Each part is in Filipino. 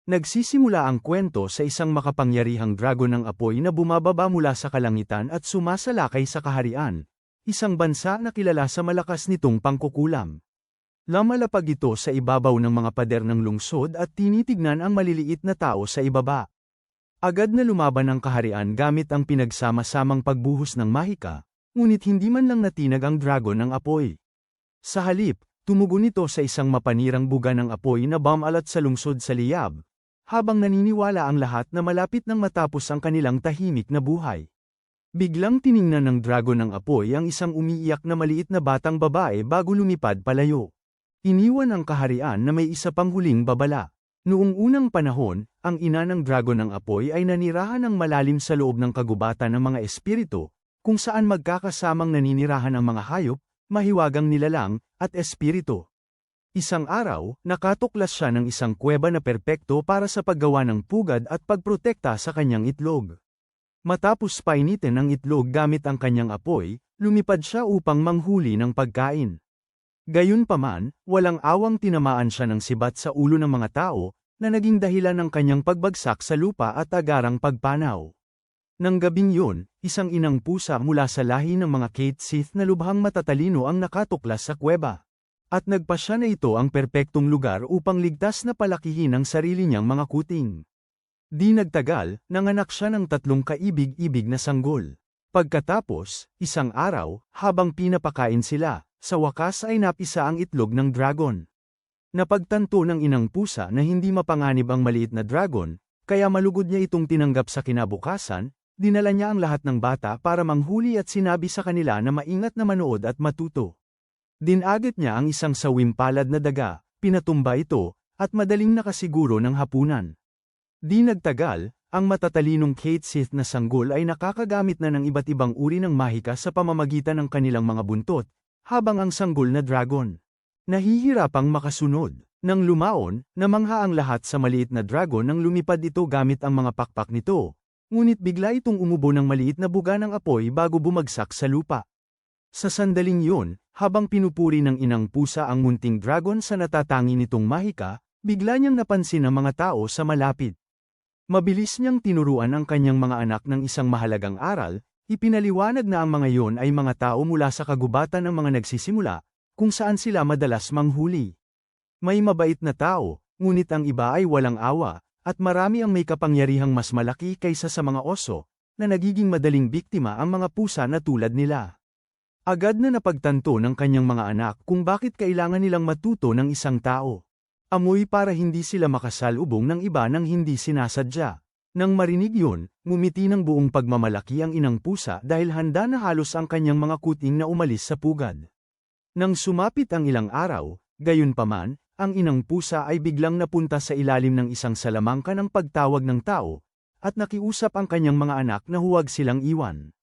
Nagsisimula ang kwento sa isang makapangyarihang dragon ng apoy na bumababa mula sa kalangitan at sumasalakay sa kaharian, isang bansa na kilala sa malakas nitong pangkukulam. Lumalapag ito sa ibabaw ng mga pader ng lungsod at tinitignan ang maliliit na tao sa ibaba. Agad na lumaban ang kaharian gamit ang pinagsama-samang pagbuhos ng mahika, ngunit hindi man lang natinag ang dragon ng apoy. Sa halip, tumugon ito sa isang mapanirang buga ng apoy na bumalat sa lungsod sa liyab, habang naniniwala ang lahat na malapit nang matapos ang kanilang tahimik na buhay. Biglang tiningnan ng dragon ng apoy ang isang umiiyak na maliit na batang babae bago lumipad palayo. Iniwan ang kaharian na may isa pang huling babala. Noong unang panahon, ang ina ng dragon ng apoy ay nanirahan ng malalim sa loob ng kagubatan ng mga espiritu, kung saan magkakasamang naninirahan ang mga hayop, mahiwagang nilalang, at espiritu. Isang araw, nakatuklas siya ng isang kuweba na perpekto para sa paggawa ng pugad at pagprotekta sa kanyang itlog. Matapos painitin ang itlog gamit ang kanyang apoy, lumipad siya upang manghuli ng pagkain. Gayunpaman, walang awang tinamaan siya ng sibat sa ulo ng mga tao, na naging dahilan ng kanyang pagbagsak sa lupa at agarang pagpanaw. Nang gabing yun, isang inang pusa mula sa lahi ng mga Kate Sith na lubhang matatalino ang nakatuklas sa kuweba. At nagpasya na ito ang perpektong lugar upang ligtas na palakihin ang sarili niyang mga kuting. Di nagtagal, nanganak siya ng 3 kaibig-ibig na sanggol. Pagkatapos, isang araw, habang pinapakain sila, sa wakas ay napisa ang itlog ng dragon. Napagtanto ng inang pusa na hindi mapanganib ang maliit na dragon, kaya malugod niya itong tinanggap sa kinabukasan, dinala niya ang lahat ng bata para manghuli at sinabi sa kanila na maingat na manood at matuto. Dinagit niya ang isang sawimpalad na daga, pinatumba ito, at madaling nakasiguro ng hapunan. Di nagtagal, ang matatalinong Kate Sith na sanggol ay nakakagamit na ng iba't ibang uri ng mahika sa pamamagitan ng kanilang mga buntot, habang ang sanggol na dragon nahihirapang makasunod. Nang lumaon, namangha ang lahat sa maliit na dragon nang lumipad ito gamit ang mga pakpak nito, ngunit bigla itong umubo ng maliit na buga ng apoy bago bumagsak sa lupa. Sa sandaling yun, habang pinupuri ng inang pusa ang munting dragon sa natatangi nitong mahika, bigla niyang napansin ang mga tao sa malapit. Mabilis niyang tinuruan ang kanyang mga anak ng isang mahalagang aral, ipinaliwanag na ang mga yon ay mga tao mula sa kagubatan ng mga nagsisimula, kung saan sila madalas manghuli. May mabait na tao, ngunit ang iba ay walang awa, at marami ang may kapangyarihang mas malaki kaysa sa mga oso, na nagiging madaling biktima ang mga pusa na tulad nila. Agad na napagtanto ng kanyang mga anak kung bakit kailangan nilang matuto ng isang tao. Amoy para hindi sila makasalubong ng iba nang hindi sinasadya. Nang marinig yun, ngumiti ng buong pagmamalaki ang inang pusa dahil handa na halos ang kanyang mga kuting na umalis sa pugad. Nang sumapit ang ilang araw, gayunpaman, ang inang pusa ay biglang napunta sa ilalim ng isang salamangka ng pagtawag ng tao, at nakiusap ang kanyang mga anak na huwag silang iwan.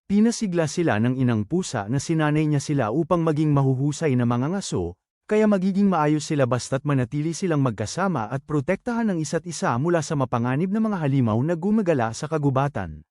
Pinasigla sila ng inang pusa na sinanay niya sila upang maging mahuhusay na mga ngaso, kaya magiging maayos sila basta't manatili silang magkasama at protektahan ng isa't isa mula sa mapanganib na mga halimaw na gumagala sa kagubatan.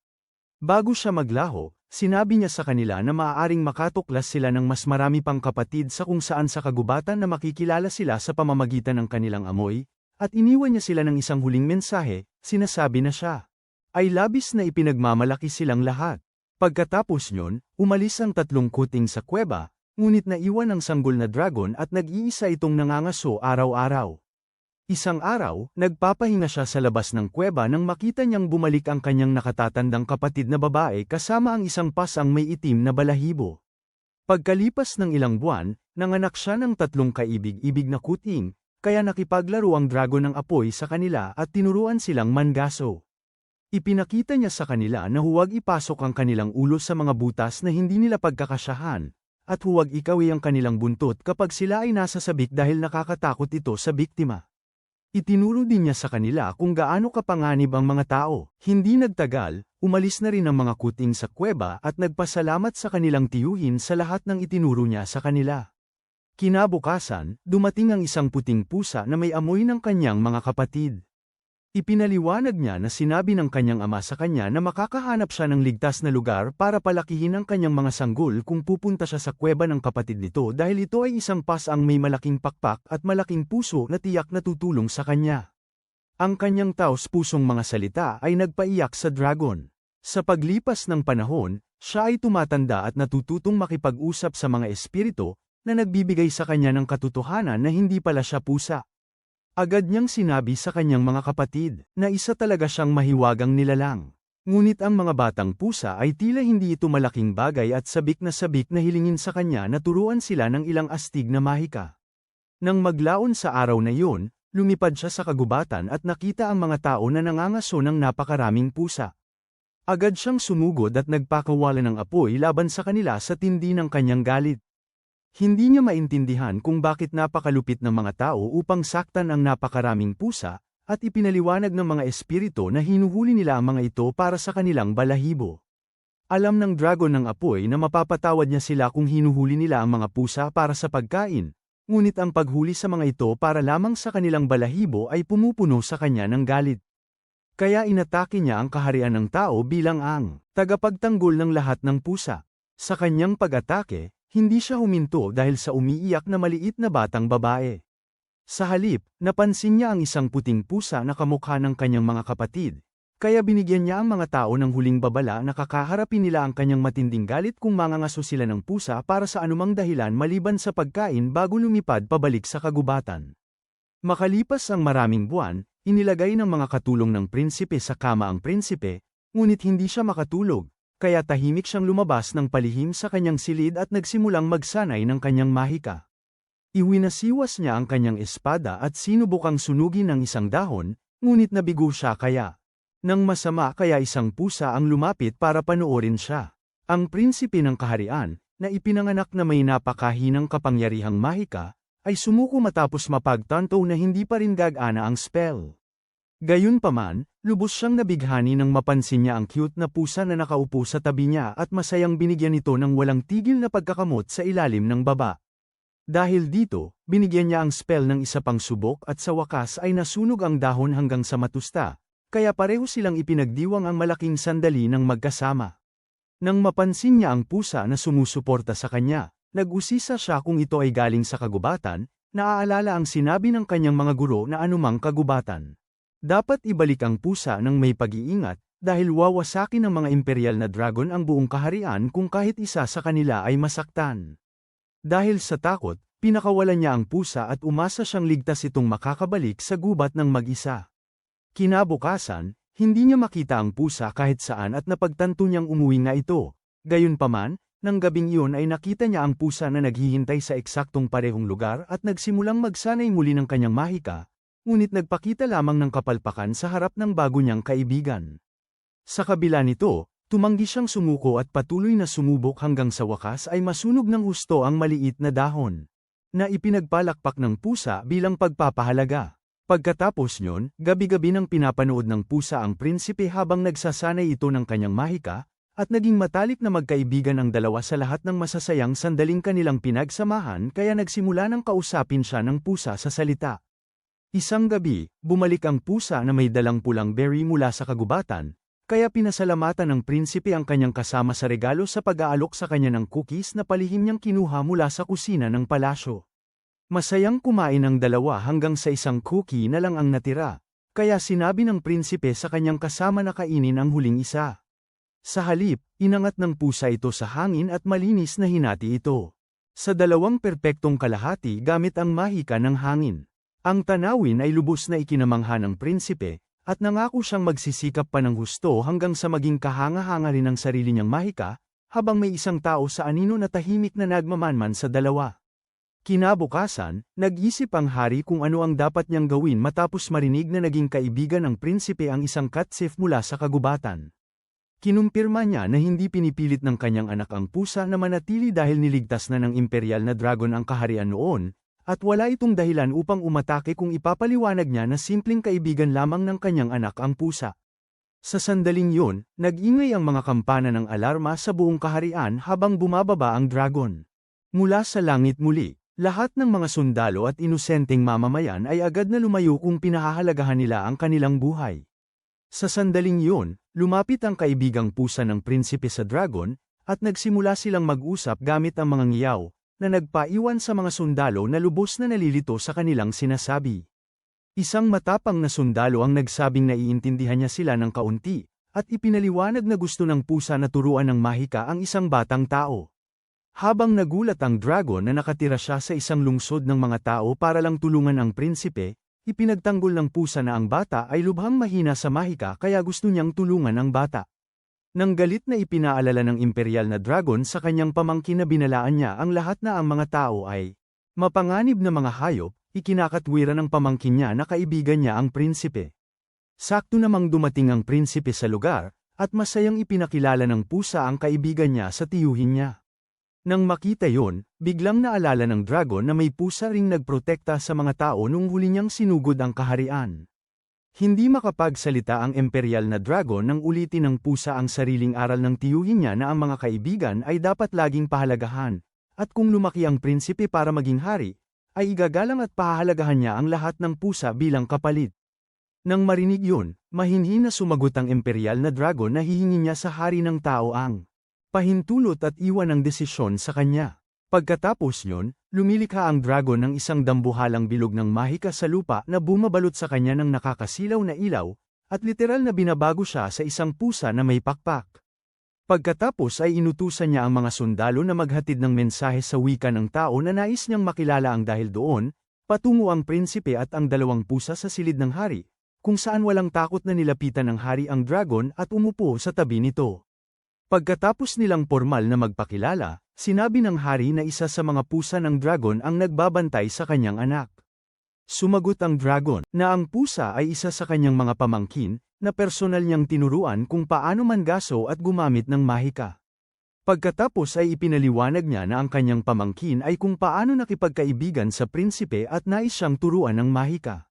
Bago siya maglaho, sinabi niya sa kanila na maaaring makatuklas sila ng mas marami pang kapatid sa kung saan sa kagubatan na makikilala sila sa pamamagitan ng kanilang amoy, at iniwan niya sila ng isang huling mensahe, sinasabi na siya ay labis na ipinagmamalaki silang lahat. Pagkatapos nyon, umalis ang 3 kuting sa kuweba, ngunit naiwan ang sanggol na dragon at nag-iisa itong nangangaso araw-araw. Isang araw, nagpapahinga siya sa labas ng kuweba nang makita niyang bumalik ang kanyang nakatatandang kapatid na babae kasama ang isang pasang may itim na balahibo. Pagkalipas ng ilang buwan, nanganak siya ng 3 kaibig-ibig na kuting, kaya nakipaglaro ang dragon ng apoy sa kanila at tinuruan silang mangaso. Ipinakita niya sa kanila na huwag ipasok ang kanilang ulo sa mga butas na hindi nila pagkakasyahan, at huwag ikawi ang kanilang buntot kapag sila ay nasa sabik dahil nakakatakot ito sa biktima. Itinuro din niya sa kanila kung gaano kapanganib ang mga tao. Hindi nagtagal, umalis na rin ang mga kuting sa kuweba at nagpasalamat sa kanilang tiyuhin sa lahat ng itinuro niya sa kanila. Kinabukasan, dumating ang isang puting pusa na may amoy ng kanyang mga kapatid. Ipinaliwanag niya na sinabi ng kanyang ama sa kanya na makakahanap siya ng ligtas na lugar para palakihin ang kanyang mga sanggol kung pupunta siya sa kuweba ng kapatid nito dahil ito ay isang pasang may malaking pakpak at malaking puso na tiyak na tutulong sa kanya. Ang kanyang taos-pusong mga salita ay nagpaiyak sa dragon. Sa paglipas ng panahon, siya ay tumatanda at natututong makipag-usap sa mga espiritu na nagbibigay sa kanya ng katotohanan na hindi pala siya pusa. Agad niyang sinabi sa kanyang mga kapatid na isa talaga siyang mahiwagang nilalang. Ngunit ang mga batang pusa ay tila hindi ito malaking bagay at sabik na hilingin sa kanya na turuan sila ng ilang astig na mahika. Nang maglaon sa araw na iyon, lumipad siya sa kagubatan at nakita ang mga tao na nangangaso ng napakaraming pusa. Agad siyang sumugod at nagpakawala ng apoy laban sa kanila sa tindi ng kanyang galit. Hindi niya maintindihan kung bakit napakalupit ng mga tao upang saktan ang napakaraming pusa, at ipinaliwanag ng mga espiritu na hinuhuli nila ang mga ito para sa kanilang balahibo. Alam ng dragon ng apoy na mapapatawad niya sila kung hinuhuli nila ang mga pusa para sa pagkain. Ngunit ang paghuli sa mga ito para lamang sa kanilang balahibo ay pumupuno sa kanya ng galit. Kaya inatake niya ang kaharian ng tao bilang ang tagapagtanggol ng lahat ng pusa. Sa kanyang pag-atake, hindi siya huminto dahil sa umiiyak na maliit na batang babae. Sa halip, napansin niya ang isang puting pusa na kamukha ng kanyang mga kapatid. Kaya binigyan niya ang mga tao ng huling babala na kakaharapin nila ang kanyang matinding galit kung mangangaso sila ng pusa para sa anumang dahilan maliban sa pagkain bago lumipad pabalik sa kagubatan. Makalipas ang maraming buwan, inilagay ng mga katulong ng prinsipe sa kama ang prinsipe, ngunit hindi siya makatulog, kaya tahimik siyang lumabas ng palihim sa kanyang silid at nagsimulang magsanay ng kanyang mahika. Iwinasiwas niya ang kanyang espada at sinubukang sunugin ng isang dahon, ngunit nabigo siya kaya. Nang masama kaya isang pusa ang lumapit para panoorin siya. Ang prinsipe ng kaharian, na ipinanganak na may napakahinang kapangyarihang mahika, ay sumuko matapos mapagtanto na hindi pa rin gagana ang spell. Gayunpaman, lubos siyang nabighani nang mapansin niya ang cute na pusa na nakaupo sa tabi niya at masayang binigyan ito ng walang tigil na pagkakamot sa ilalim ng baba. Dahil dito, binigyan niya ang spell ng isa pang subok at sa wakas ay nasunog ang dahon hanggang sa matusta. Kaya pareho silang ipinagdiwang ang malaking sandali ng magkasama. Nang mapansin niya ang pusa na sumusuporta sa kanya, nag-usisa siya kung ito ay galing sa kagubatan, naaalala ang sinabi ng kanyang mga guro na anumang kagubatan. Dapat ibalik ang pusa ng may pag-iingat, dahil wawasakin ng mga imperial na dragon ang buong kaharian kung kahit isa sa kanila ay masaktan. Dahil sa takot, pinakawalan niya ang pusa at umasa siyang ligtas itong makakabalik sa gubat ng mag-isa. Kinabukasan, hindi niya makita ang pusa kahit saan at napagtanto niyang umuwi na ito. Gayunpaman, nang gabing iyon ay nakita niya ang pusa na naghihintay sa eksaktong parehong lugar at nagsimulang magsanay muli ng kanyang mahika, ngunit nagpakita lamang ng kapalpakan sa harap ng bago niyang kaibigan. Sa kabila nito, tumanggi siyang sumuko at patuloy na sumubok hanggang sa wakas ay masunog ng husto ang maliit na dahon, na ipinagpalakpak ng pusa bilang pagpapahalaga. Pagkatapos nyon, gabi-gabi nang pinapanood ng pusa ang prinsipe habang nagsasanay ito ng kanyang mahika, at naging matalik na magkaibigan ang dalawa sa lahat ng masasayang sandaling kanilang pinagsamahan kaya nagsimula ng kausapin siya ng pusa sa salita. Isang gabi, bumalik ang pusa na may dalang pulang berry mula sa kagubatan, kaya pinasalamatan ng prinsipe ang kanyang kasama sa regalo sa pag-aalok sa kanya ng cookies na palihim niyang kinuha mula sa kusina ng palasyo. Masayang kumain ang dalawa hanggang sa isang cookie na lang ang natira, kaya sinabi ng prinsipe sa kanyang kasama na kainin ang huling isa. Sa halip, inangat ng pusa ito sa hangin at malinis na hinati ito. Sa dalawang perpektong kalahati gamit ang mahika ng hangin. Ang tanawin ay lubos na ikinamangha ng prinsipe, at nangako siyang magsisikap pa ng husto hanggang sa maging kahanga-hanga rin ang sarili niyang mahika, habang may isang tao sa anino na tahimik na nagmamanman sa dalawa. Kinabukasan, nag-isip ang hari kung ano ang dapat niyang gawin matapos marinig na naging kaibigan ng prinsipe ang isang katsif mula sa kagubatan. Kinumpirma niya na hindi pinipilit ng kanyang anak ang pusa na manatili dahil niligtas na ng imperial na dragon ang kaharian noon, at wala itong dahilan upang umatake kung ipapaliwanag niya na simpleng kaibigan lamang ng kanyang anak ang pusa. Sa sandaling yun, nag-ingay ang mga kampana ng alarma sa buong kaharian habang bumababa ang dragon. Mula sa langit muli, lahat ng mga sundalo at inosenteng mamamayan ay agad na lumayo kung pinahahalagahan nila ang kanilang buhay. Sa sandaling yun, lumapit ang kaibigang pusa ng prinsipe sa dragon, at nagsimula silang mag-usap gamit ang mga ngiyaw, na nagpaiwan sa mga sundalo na lubos na nalilito sa kanilang sinasabi. Isang matapang na sundalo ang nagsabing naiintindihan niya sila ng kaunti, at ipinaliwanag na gusto ng pusa na turuan ng mahika ang isang batang tao. Habang nagulat ang dragon na nakatira siya sa isang lungsod ng mga tao para lang tulungan ang prinsipe, ipinagtanggol ng pusa na ang bata ay lubhang mahina sa mahika kaya gusto niyang tulungan ang bata. Nang galit na ipinaalala ng imperial na dragon sa kanyang pamangkin na binalaan niya ang lahat na ang mga tao ay mapanganib na mga hayop, ikinakatwiran ng pamangkin niya na kaibigan niya ang prinsipe. Sakto namang dumating ang prinsipe sa lugar, at masayang ipinakilala ng pusa ang kaibigan niya sa tiyuhin niya. Nang makita yon, biglang naalala ng dragon na may pusa ring nagprotekta sa mga tao nung huli niyang sinugod ang kaharian. Hindi makapagsalita ang imperial na dragon nang ulitin ng pusa ang sariling aral ng tiyuhin niya na ang mga kaibigan ay dapat laging pahalagahan, at kung lumaki ang prinsipe para maging hari, ay igagalang at pahahalagahan niya ang lahat ng pusa bilang kapalit. Nang marinig yun, mahinhin na sumagot ang imperial na dragon na hihingi niya sa hari ng tao ang pahintulot at iwan ang desisyon sa kanya. Pagkatapos yun, lumilikha ang dragon ng isang dambuhalang bilog ng mahika sa lupa na bumabalot sa kanya ng nakakasilaw na ilaw, at literal na binabago siya sa isang pusa na may pakpak. Pagkatapos ay inutusan niya ang mga sundalo na maghatid ng mensahe sa wika ng tao na nais niyang makilala ang dahil doon, patungo ang prinsipe at ang dalawang pusa sa silid ng hari, kung saan walang takot na nilapitan ng hari ang dragon at umupo sa tabi nito. Pagkatapos nilang formal na magpakilala, sinabi ng hari na isa sa mga pusa ng dragon ang nagbabantay sa kanyang anak. Sumagot ang dragon na ang pusa ay isa sa kanyang mga pamangkin, na personal niyang tinuruan kung paano mangaso at gumamit ng mahika. Pagkatapos ay ipinaliwanag niya na ang kanyang pamangkin ay kung paano nakipagkaibigan sa prinsipe at nais siyang turuan ng mahika.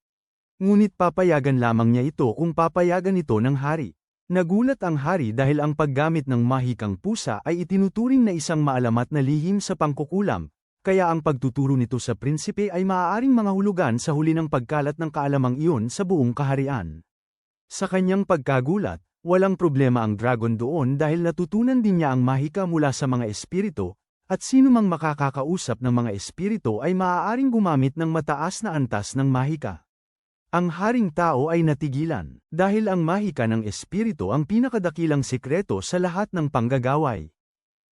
Ngunit papayagan lamang niya ito kung papayagan ito ng hari. Nagulat ang hari dahil ang paggamit ng mahikang pusa ay itinuturing na isang maalamat na lihim sa pangkukulam, kaya ang pagtuturo nito sa prinsipe ay maaaring mga hulugan sa huli ng pagkalat ng kaalamang iyon sa buong kaharian. Sa kanyang pagkagulat, walang problema ang dragon doon dahil natutunan din niya ang mahika mula sa mga espiritu, at sino mang makakakausap ng mga espiritu ay maaaring gumamit ng mataas na antas ng mahika. Ang haring tao ay natigilan, dahil ang mahika ng espiritu ang pinakadakilang sikreto sa lahat ng panggagaway.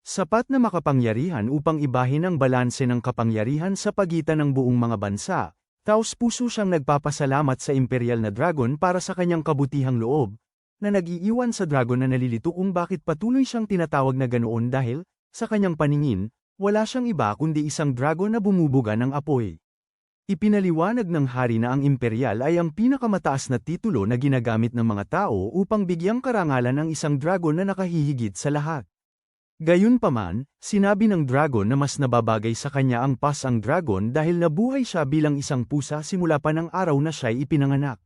Sapat na makapangyarihan upang ibahin ang balanse ng kapangyarihan sa pagitan ng buong mga bansa. Taos-puso siyang nagpapasalamat sa imperial na dragon para sa kanyang kabutihang loob, na nag-iiwan sa dragon na nalilito kung bakit patuloy siyang tinatawag na ganoon dahil, sa kanyang paningin, wala siyang iba kundi isang dragon na bumubuga ng apoy. Ipinaliwanag ng hari na ang imperial ay ang pinakamataas na titulo na ginagamit ng mga tao upang bigyang karangalan ang isang dragon na nakahihigit sa lahat. Gayunpaman, sinabi ng dragon na mas nababagay sa kanya ang pasang dragon dahil nabuhay siya bilang isang pusa simula pa ng araw na siya'y ipinanganak.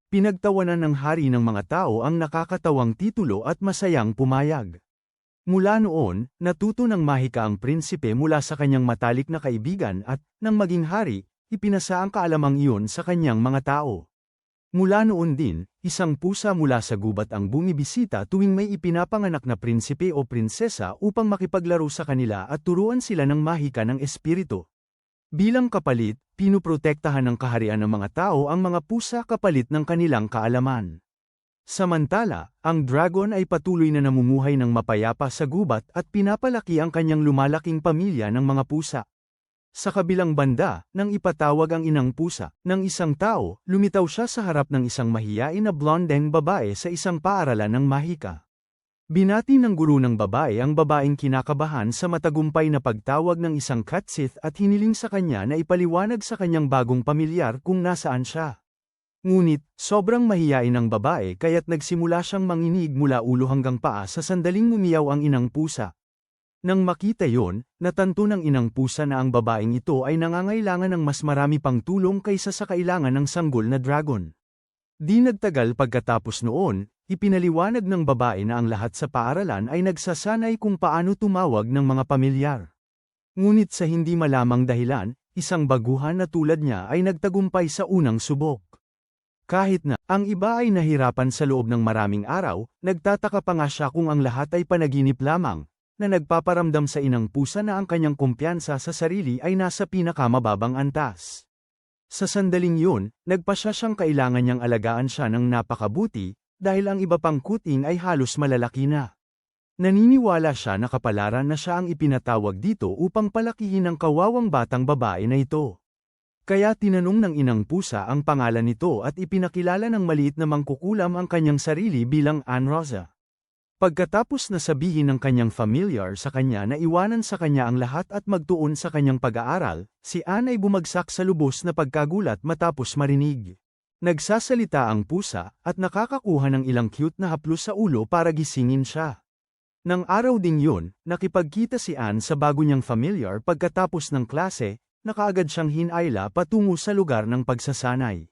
Pinagtawanan ng hari ng mga tao ang nakakatawang titulo at masayang pumayag. Mula noon, natuto ng mahika ang prinsipe mula sa kanyang matalik na kaibigan at, nang maging hari, ipinasa ang kaalamang iyon sa kanyang mga tao. Mula noon din, isang pusa mula sa gubat ang bumibisita tuwing may ipinapanganak na prinsipe o prinsesa upang makipaglaro sa kanila at turuan sila ng mahika ng espiritu. Bilang kapalit, pinuprotektahan ng kaharian ng mga tao ang mga pusa kapalit ng kanilang kaalaman. Samantala, ang dragon ay patuloy na namumuhay ng mapayapa sa gubat at pinapalaki ang kanyang lumalaking pamilya ng mga pusa. Sa kabilang banda, nang ipatawag ang inang pusa ng isang tao, lumitaw siya sa harap ng isang mahiyain na blondeng babae sa isang paaralan ng mahika. Binati ng guro ng babae ang babaeng kinakabahan sa matagumpay na pagtawag ng isang catsith at hiniling sa kanya na ipaliwanag sa kanyang bagong pamilyar kung nasaan siya. Ngunit, sobrang mahiyain ang babae kaya't nagsimula siyang manginig mula ulo hanggang paa sa sandaling umiyaw ang inang pusa. Nang makita yon, natanto ng inang pusa na ang babaeng ito ay nangangailangan ng mas marami pang tulong kaysa sa kailangan ng sanggol na dragon. Di nagtagal pagkatapos noon, ipinaliwanag ng babae na ang lahat sa paaralan ay nagsasanay kung paano tumawag ng mga pamilyar. Ngunit sa hindi malamang dahilan, isang baguhan na tulad niya ay nagtagumpay sa unang subok. Kahit na ang iba ay nahirapan sa loob ng maraming araw, nagtataka pa nga siya kung ang lahat ay panaginip lamang, na nagpaparamdam sa inang pusa na ang kanyang kumpiyansa sa sarili ay nasa pinakamababang antas. Sa sandaling yun, nagpasya siyang kailangan niyang alagaan siya ng napakabuti, dahil ang iba pang kuting ay halos malalaki na. Naniniwala siya na kapalaran na siya ang ipinatawag dito upang palakihin ang kawawang batang babae na ito. Kaya tinanong ng inang pusa ang pangalan nito at ipinakilala ng maliit na mangkukulam ang kanyang sarili bilang Ann Rosa. Pagkatapos na sabihin ng kanyang familiar sa kanya na iwanan sa kanya ang lahat at magtuon sa kanyang pag-aaral, si Ann ay bumagsak sa lubos na pagkagulat matapos marinig. Nagsasalita ang pusa at nakakakuha ng ilang cute na haplos sa ulo para gisingin siya. Nang araw ding yun, nakipagkita si Ann sa bago niyang familiar pagkatapos ng klase, nakaagad siyang hinayla patungo sa lugar ng pagsasanay.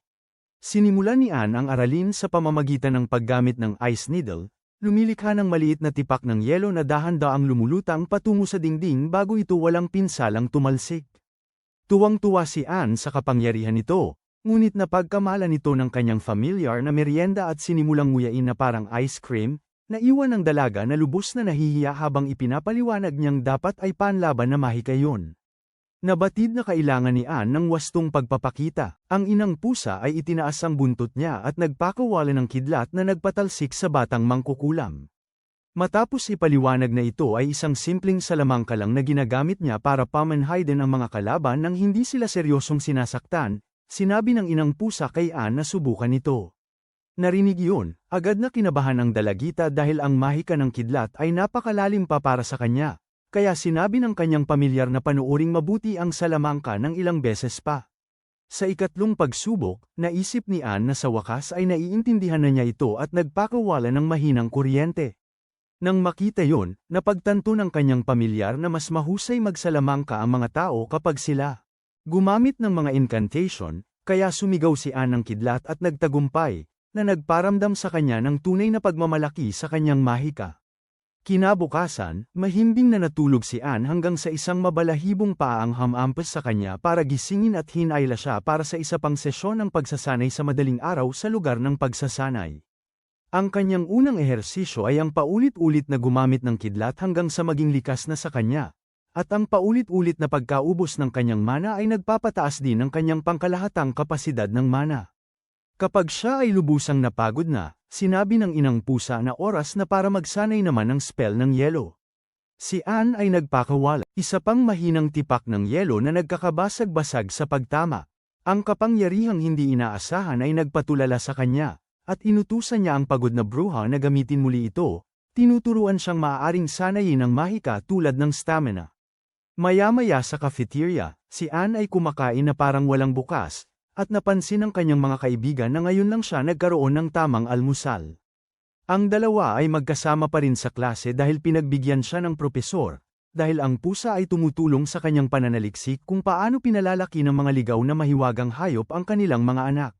Sinimulan ni Ann ang aralin sa pamamagitan ng paggamit ng ice needle, lumilikha ng maliit na tipak ng yelo na dahan-daang lumulutang patungo sa dingding bago ito walang pinsalang tumalsik. Tuwang-tuwa si Ann sa kapangyarihan nito, ngunit napagkamala nito ng kanyang familiar na merienda at sinimulang nguyain na parang ice cream, naiwan ng dalaga na lubos na nahihiya habang ipinapaliwanag niyang dapat ay panlaban na mahika yun. Nabatid na kailangan ni Ann ng wastong pagpapakita. Ang inang pusa ay itinaas ang buntot niya at nagpakawala ng kidlat na nagpatalsik sa batang mangkukulam. Matapos ipaliwanag na ito ay isang simpleng salamangka lang na ginagamit niya para pamanhiden ang mga kalaban nang hindi sila seryosong sinasaktan, sinabi ng inang pusa kay Ann na subukan ito. Narinig yun, agad na kinabahan ang dalagita dahil ang mahika ng kidlat ay napakalalim pa para sa kanya. Kaya sinabi ng kanyang pamilyar na panuoring mabuti ang salamangka ng ilang beses pa. Sa ikatlong pagsubok, naisip ni Ann na sa wakas ay naiintindihan na niya ito at nagpakawala ng mahinang kuryente. Nang makita yon, napagtanto ng kanyang pamilyar na mas mahusay magsalamangka ang mga tao kapag sila gumamit ng mga incantation, kaya sumigaw si Ann ng kidlat at nagtagumpay, na nagparamdam sa kanya ng tunay na pagmamalaki sa kanyang mahika. Kinabukasan, mahimbing na natulog si Ann hanggang sa isang mabalahibong paang hamampas sa kanya para gisingin at hinayla siya para sa isa pang sesyon ng pagsasanay sa madaling araw sa lugar ng pagsasanay. Ang kanyang unang ehersisyo ay ang paulit-ulit na gumamit ng kidlat hanggang sa maging likas na sa kanya, at ang paulit-ulit na pagkaubos ng kanyang mana ay nagpapataas din ng kanyang pangkalahatang kapasidad ng mana. Kapag siya ay lubusang napagod na, sinabi ng inang pusa na oras na para magsanay naman ng spell ng yelo. Si Ann ay nagpakawala, isa pang mahinang tipak ng yelo na nagkakabasag-basag sa pagtama. Ang kapangyarihang hindi inaasahan ay nagpatulala sa kanya, at inutusan niya ang pagod na bruha na gamitin muli ito, tinuturuan siyang maaaring sanayin ng mahika tulad ng stamina. Maya-maya sa cafeteria, si Ann ay kumakain na parang walang bukas, at napansin ng kanyang mga kaibigan na ngayon lang siya nagkaroon ng tamang almusal. Ang dalawa ay magkasama pa rin sa klase dahil pinagbigyan siya ng propesor, dahil ang pusa ay tumutulong sa kanyang pananaliksik kung paano pinalalaki ng mga ligaw na mahiwagang hayop ang kanilang mga anak.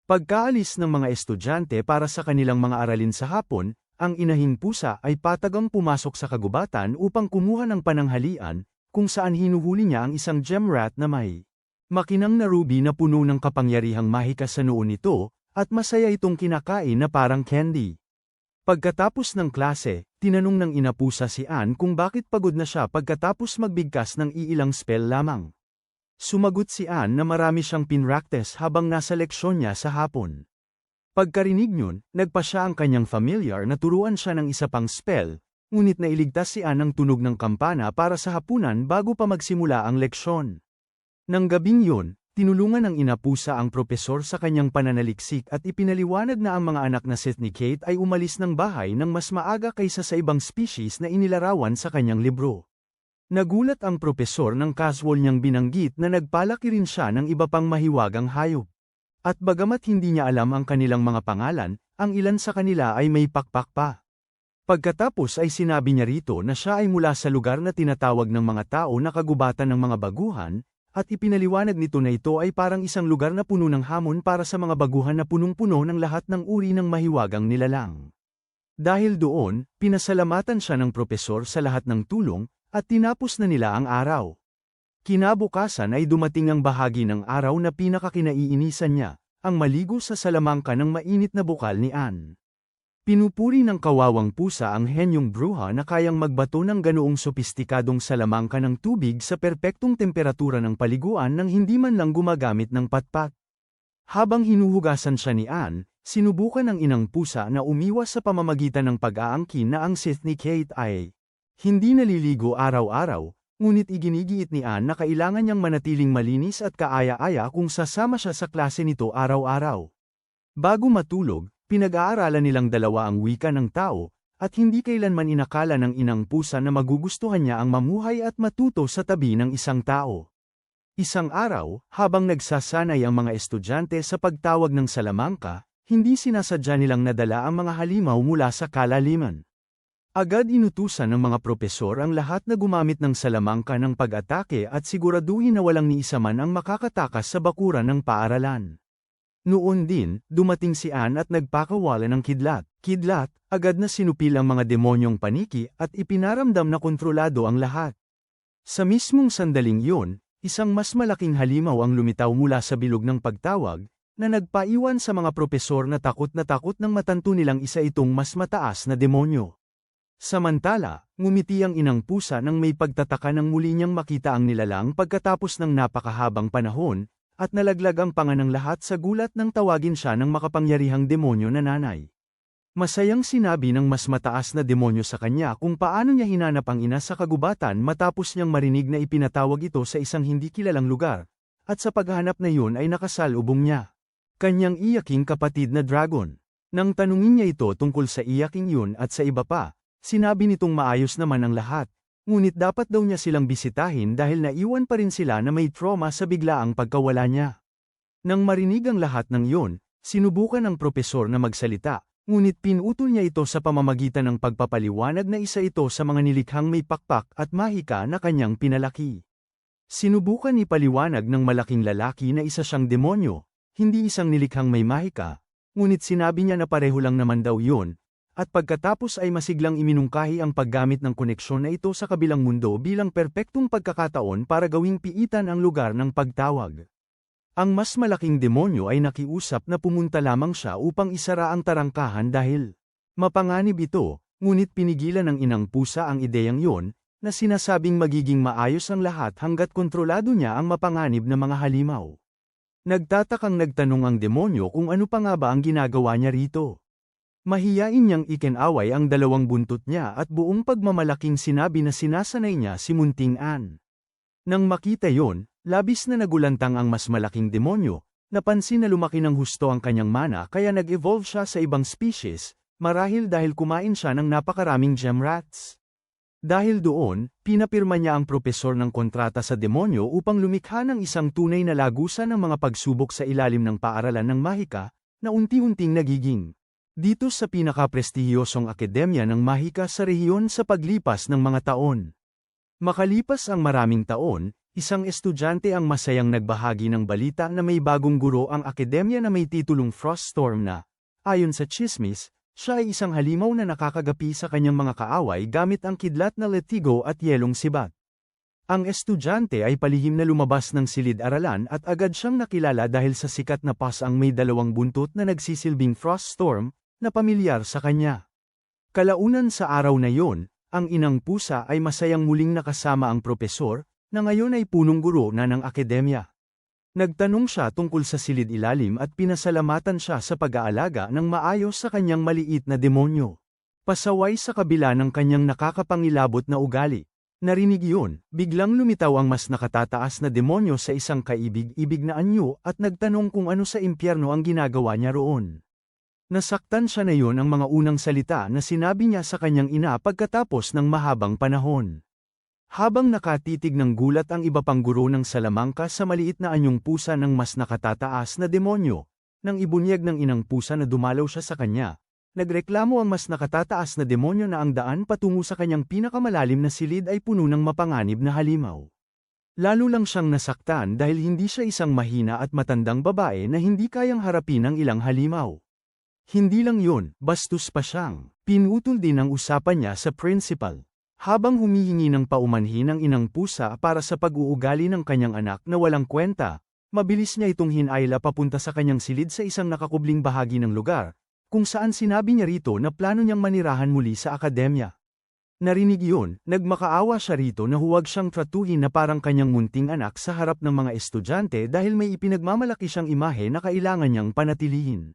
Pagkaalis ng mga estudyante para sa kanilang mga aralin sa hapon, ang inahing pusa ay patagang pumasok sa kagubatan upang kumuha ng pananghalian, kung saan hinuhuli niya ang isang gem rat na may makinang na ruby na puno ng kapangyarihang mahika sa noo nito, at masaya itong kinakain na parang candy. Pagkatapos ng klase, tinanong ng ina pusa si Ann kung bakit pagod na siya pagkatapos magbigkas ng iilang spell lamang. Sumagot si Ann na marami siyang pinraktes habang nasa leksyon niya sa hapon. Pagkarinig niyon, nagpa siya ang kanyang familiar na turuan siya ng isa pang spell, ngunit nailigtas si Ann ng tunog ng kampana para sa hapunan bago pa magsimula ang leksyon. Nang gabing yun, tinulungan ng ina pusa ang propesor sa kanyang pananaliksik at ipinaliwanag na ang mga anak na Sith ni Kate ay umalis ng bahay ng mas maaga kaysa sa ibang species na inilarawan sa kanyang libro. Nagulat ang propesor nang casual niyang binanggit na nagpalaki rin siya ng iba pang mahiwagang hayop. At bagamat hindi niya alam ang kanilang mga pangalan, ang ilan sa kanila ay may pakpak pa. Pagkatapos ay sinabi niya rito na siya ay mula sa lugar na tinatawag ng mga tao na kagubatan ng mga baguhan, at ipinaliwanag nito na ito ay parang isang lugar na puno ng hamon para sa mga baguhan na punong-puno ng lahat ng uri ng mahiwagang nilalang. Dahil doon, pinasalamatan siya ng propesor sa lahat ng tulong, at tinapos na nila ang araw. Kinabukasan ay dumating ang bahagi ng araw na pinakakinaiinisan niya, ang maligo sa salamangka ng mainit na bukal ni Ann. Pinupuri ng kawawang pusa ang henyong bruha na kayang magbato ng ganoong sopistikadong salamangka ng tubig sa perpektong temperatura ng paliguan nang hindi man lang gumagamit ng patpat. Habang hinuhugasan siya ni Anne, sinubukan ng inang pusa na umiwas sa pamamagitan ng pag-aangkin na ang Sith ni Kate ay hindi naliligo araw-araw, ngunit iginigiit ni Anne na kailangan niyang manatiling malinis at kaaya-aya kung sasama siya sa klase nito araw-araw. Bago matulog, pinag-aaralan nilang dalawa ang wika ng tao, at hindi kailanman inakala ng inang pusa na magugustuhan niya ang mamuhay at matuto sa tabi ng isang tao. Isang araw, habang nagsasanay ang mga estudyante sa pagtawag ng salamangka, hindi sinasadya nilang nadala ang mga halimaw mula sa kalaliman. Agad inutusan ng mga propesor ang lahat na gumamit ng salamangka ng pag-atake at siguraduhin na walang ni isa man ang makakatakas sa bakuran ng paaralan. Noon din, dumating si Anne at nagpakawala ng kidlat. Kidlat, agad na sinupil ang mga demonyong paniki at ipinaramdam na kontrolado ang lahat. Sa mismong sandaling yun, isang mas malaking halimaw ang lumitaw mula sa bilog ng pagtawag, na nagpaiwan sa mga propesor na takot nang matanto nilang isa itong mas mataas na demonyo. Samantala, ngumiti ang inang pusa nang may pagtataka nang muli niyang makita ang nilalang pagkatapos ng napakahabang panahon, at nalaglag ang panga ng lahat sa gulat nang tawagin siya ng makapangyarihang demonyo na nanay. Masayang sinabi ng mas mataas na demonyo sa kanya kung paano niya hinanap ang ina sa kagubatan matapos niyang marinig na ipinatawag ito sa isang hindi kilalang lugar, at sa paghahanap na yun ay nakasalubong niya kanyang iyaking kapatid na dragon. Nang tanungin niya ito tungkol sa iyaking yun at sa iba pa, sinabi nitong maayos naman ang lahat. Ngunit dapat daw niya silang bisitahin dahil naiwan pa rin sila na may trauma sa biglaang pagkawala niya. Nang marinig ang lahat ng iyon, sinubukan ng propesor na magsalita, ngunit pinutol niya ito sa pamamagitan ng pagpapaliwanag na isa ito sa mga nilikhang may pakpak at mahika na kanyang pinalaki. Sinubukan ipaliwanag ng malaking lalaki na isa siyang demonyo, hindi isang nilikhang may mahika, ngunit sinabi niya na pareho lang naman daw yun. At pagkatapos ay masiglang iminungkahi ang paggamit ng koneksyon na ito sa kabilang mundo bilang perpektong pagkakataon para gawing piitan ang lugar ng pagtawag. Ang mas malaking demonyo ay nakiusap na pumunta lamang siya upang isara ang tarangkahan dahil mapanganib ito, ngunit pinigilan ng inang pusa ang ideyang yon, na sinasabing magiging maayos ang lahat hanggat kontrolado niya ang mapanganib na mga halimaw. Nagtatakang nagtanong ang demonyo kung ano pa nga ba ang ginagawa niya rito. Mahiyain niyang ikinaway ang dalawang buntot niya at buong pagmamalaking sinabi na sinasanay niya si Munting Anne. Nang makita yon, labis na nagulantang ang mas malaking demonyo, napansin na lumaki ng husto ang kanyang mana kaya nag-evolve siya sa ibang species, marahil dahil kumain siya ng napakaraming gem rats. Dahil doon, pinapirma niya ang propesor ng kontrata sa demonyo upang lumikha ng isang tunay na lagusan ng mga pagsubok sa ilalim ng paaralan ng mahika, na unti-unting nagiging dito sa pinakaprestihiyosong akademya ng mahika sa rehiyon sa paglipas ng mga taon. Makalipas ang maraming taon, isang estudyante ang masayang nagbahagi ng balita na may bagong guro ang akademya na may titulong Froststorm na, ayon sa tsismis, siya ay isang halimaw na nakakagapi sa kanyang mga kaaway gamit ang kidlat na letigo at yelong sibat. Ang estudyante ay palihim na lumabas ng silid-aralan at agad siyang nakilala dahil sa sikat na pas ang may dalawang buntot na nagsisilbing Froststorm, na pamilyar sa kanya. Kalaunan sa araw na yon, ang inang pusa ay masayang muling nakasama ang propesor, na ngayon ay punong guro na ng akademya. Nagtanong siya tungkol sa silid-ilalim at pinasalamatan siya sa pag-aalaga ng maayos sa kanyang maliit na demonyo. Pasaway sa kabila ng kanyang nakakapangilabot na ugali. Narinig yun, biglang lumitaw ang mas nakatataas na demonyo sa isang kaibig-ibig na anyo at nagtanong kung ano sa impyerno ang ginagawa niya roon. Nasaktan siya na yun ang mga unang salita na sinabi niya sa kanyang ina pagkatapos ng mahabang panahon. Habang nakatitig ng gulat ang iba pang guro ng salamangka sa maliit na anyong pusa ng mas nakatataas na demonyo, nang ibunyag ng inang pusa na dumalaw siya sa kanya, nagreklamo ang mas nakatataas na demonyo na ang daan patungo sa kanyang pinakamalalim na silid ay puno ng mapanganib na halimaw. Lalo lang siyang nasaktan dahil hindi siya isang mahina at matandang babae na hindi kayang harapin ang ilang halimaw. Hindi lang yun, bastos pa siyang pinutol din ang usapan niya sa principal. Habang humihingi ng paumanhin ang inang pusa para sa pag-uugali ng kanyang anak na walang kwenta, mabilis niya itong hinayla papunta sa kanyang silid sa isang nakakubling bahagi ng lugar, kung saan sinabi niya rito na plano niyang manirahan muli sa akademya. Narinig yun, nagmakaawa siya rito na huwag siyang tratuhin na parang kanyang munting anak sa harap ng mga estudyante dahil may ipinagmamalaki siyang imahe na kailangan niyang panatilihin.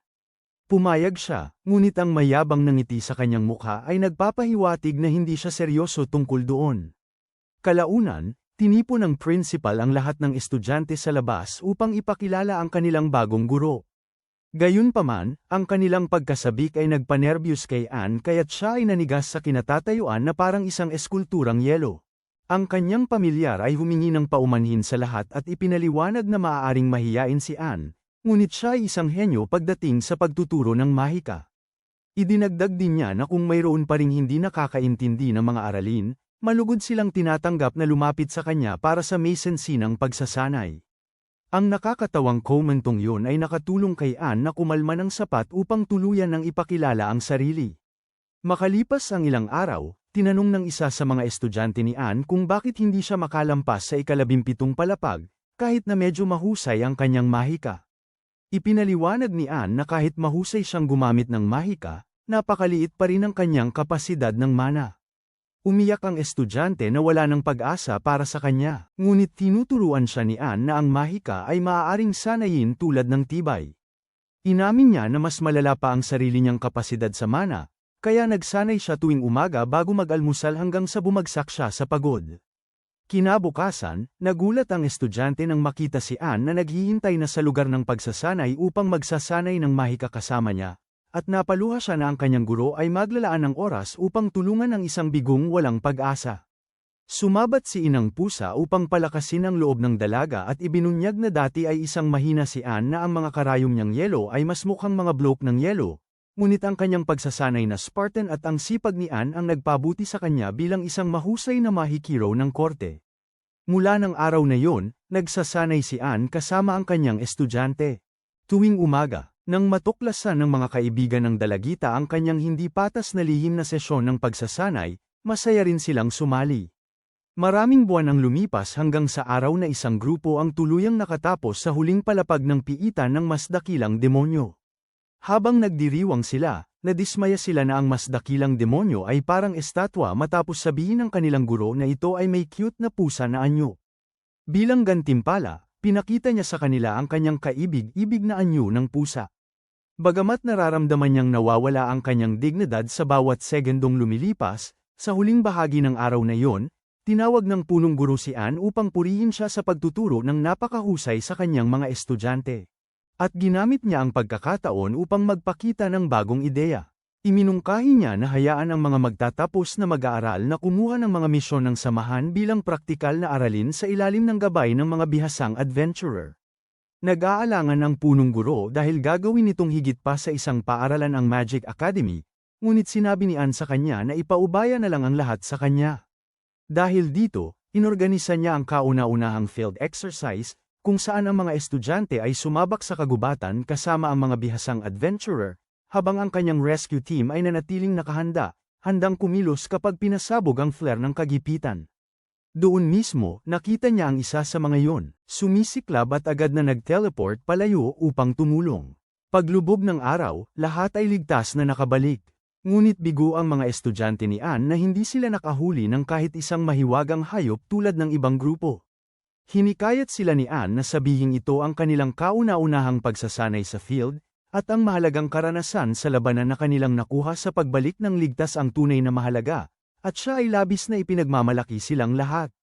Pumayag siya, ngunit ang mayabang na ngiti sa kanyang mukha ay nagpapahiwatig na hindi siya seryoso tungkol doon. Kalaunan, tinipon ng principal ang lahat ng estudyante sa labas upang ipakilala ang kanilang bagong guro. Gayunpaman, ang kanilang pagkasabik ay nagpanerbiyos kay Anne kaya't siya ay nanigas sa kinatatayuan na parang isang eskulturang yelo. Ang kanyang pamilyar ay humingi ng paumanhin sa lahat at ipinaliwanag na maaaring mahiyain si Anne, ngunit siya ay isang henyo pagdating sa pagtuturo ng mahika. Idinagdag din niya na kung mayroon pa ring hindi nakakaintindi ng mga aralin, malugod silang tinatanggap na lumapit sa kanya para sa may sensinang pagsasanay. Ang nakakatawang komentong yun ay nakatulong kay Anne na kumalma ng sapat upang tuluyan ng ipakilala ang sarili. Makalipas ang ilang araw, tinanong ng isa sa mga estudyante ni Anne kung bakit hindi siya makalampas sa ika-17 palapag, kahit na medyo mahusay ang kanyang mahika. Ipinaliwanag ni Anne na kahit mahusay siyang gumamit ng mahika, napakaliit pa rin ang kanyang kapasidad ng mana. Umiyak ang estudyante na wala ng pag-asa para sa kanya, ngunit tinuturuan siya ni Anne na ang mahika ay maaaring sanayin tulad ng tibay. Inamin niya na mas malala pa ang sarili niyang kapasidad sa mana, kaya nagsanay siya tuwing umaga bago mag-almusal hanggang sa bumagsak siya sa pagod. Kinabukasan, nagulat ang estudyante nang makita si Anne na naghihintay na sa lugar ng pagsasanay upang magsasanay ng mahika kasama niya. At napaluha siya na ang kanyang guro ay maglalaan ng oras upang tulungan ang isang bigong walang pag-asa. Sumabat si Inang Pusa upang palakasin ang loob ng dalaga at ibinunyag na dati ay isang mahina si Anne na ang mga karayom niyang yelo ay mas mukhang mga bloke ng yelo, ngunit ang kanyang pagsasanay na Spartan at ang sipag ni Anne ang nagpabuti sa kanya bilang isang mahusay na mahikiro ng korte. Mula ng araw na yon, nagsasanay si Anne kasama ang kanyang estudyante. Tuwing umaga, nang matuklasan ng mga kaibigan ng dalagita ang kanyang hindi patas na lihim na sesyon ng pagsasanay, masaya rin silang sumali. Maraming buwan ang lumipas hanggang sa araw na isang grupo ang tuluyang nakatapos sa huling palapag ng piitan ng mas dakilang demonyo. Habang nagdiriwang sila, nadismaya sila na ang mas dakilang demonyo ay parang estatwa matapos sabihin ng kanilang guro na ito ay may cute na pusa na anyo. Bilang gantimpala, pinakita niya sa kanila ang kanyang kaibig-ibig na anyo ng pusa. Bagamat nararamdaman niyang nawawala ang kanyang dignidad sa bawat segundong lumilipas, sa huling bahagi ng araw na iyon, tinawag ng punong guro si Anne upang purihin siya sa pagtuturo ng napakahusay sa kanyang mga estudyante. At ginamit niya ang pagkakataon upang magpakita ng bagong ideya. Iminungkahi niya na hayaan ang mga magtatapos na mag-aaral na kumuha ng mga misyon ng samahan bilang praktikal na aralin sa ilalim ng gabay ng mga bihasang adventurer. Nag-aalangan ang punong guro dahil gagawin nitong higit pa sa isang paaralan ang Magic Academy, ngunit sinabi ni Anne sa kanya na ipaubaya na lang ang lahat sa kanya. Dahil dito, inorganisa niya ang kauna-unahang field exercise, kung saan ang mga estudyante ay sumabak sa kagubatan kasama ang mga bihasang adventurer, habang ang kanyang rescue team ay nanatiling nakahanda, handang kumilos kapag pinasabog ang flare ng kagipitan. Doon mismo, nakita niya ang isa sa mga yon, sumisiklab at agad na nag-teleport palayo upang tumulong. Paglubog ng araw, lahat ay ligtas na nakabalik. Ngunit bigo ang mga estudyante ni Anne na hindi sila nakahuli ng kahit isang mahiwagang hayop tulad ng ibang grupo. Hinikayat sila ni Anne na sabihin ito ang kanilang kauna-unahang pagsasanay sa field, at ang mahalagang karanasan sa labanan na kanilang nakuha sa pagbalik ng ligtas ang tunay na mahalaga. At siya ay labis na ipinagmamalaki silang lahat.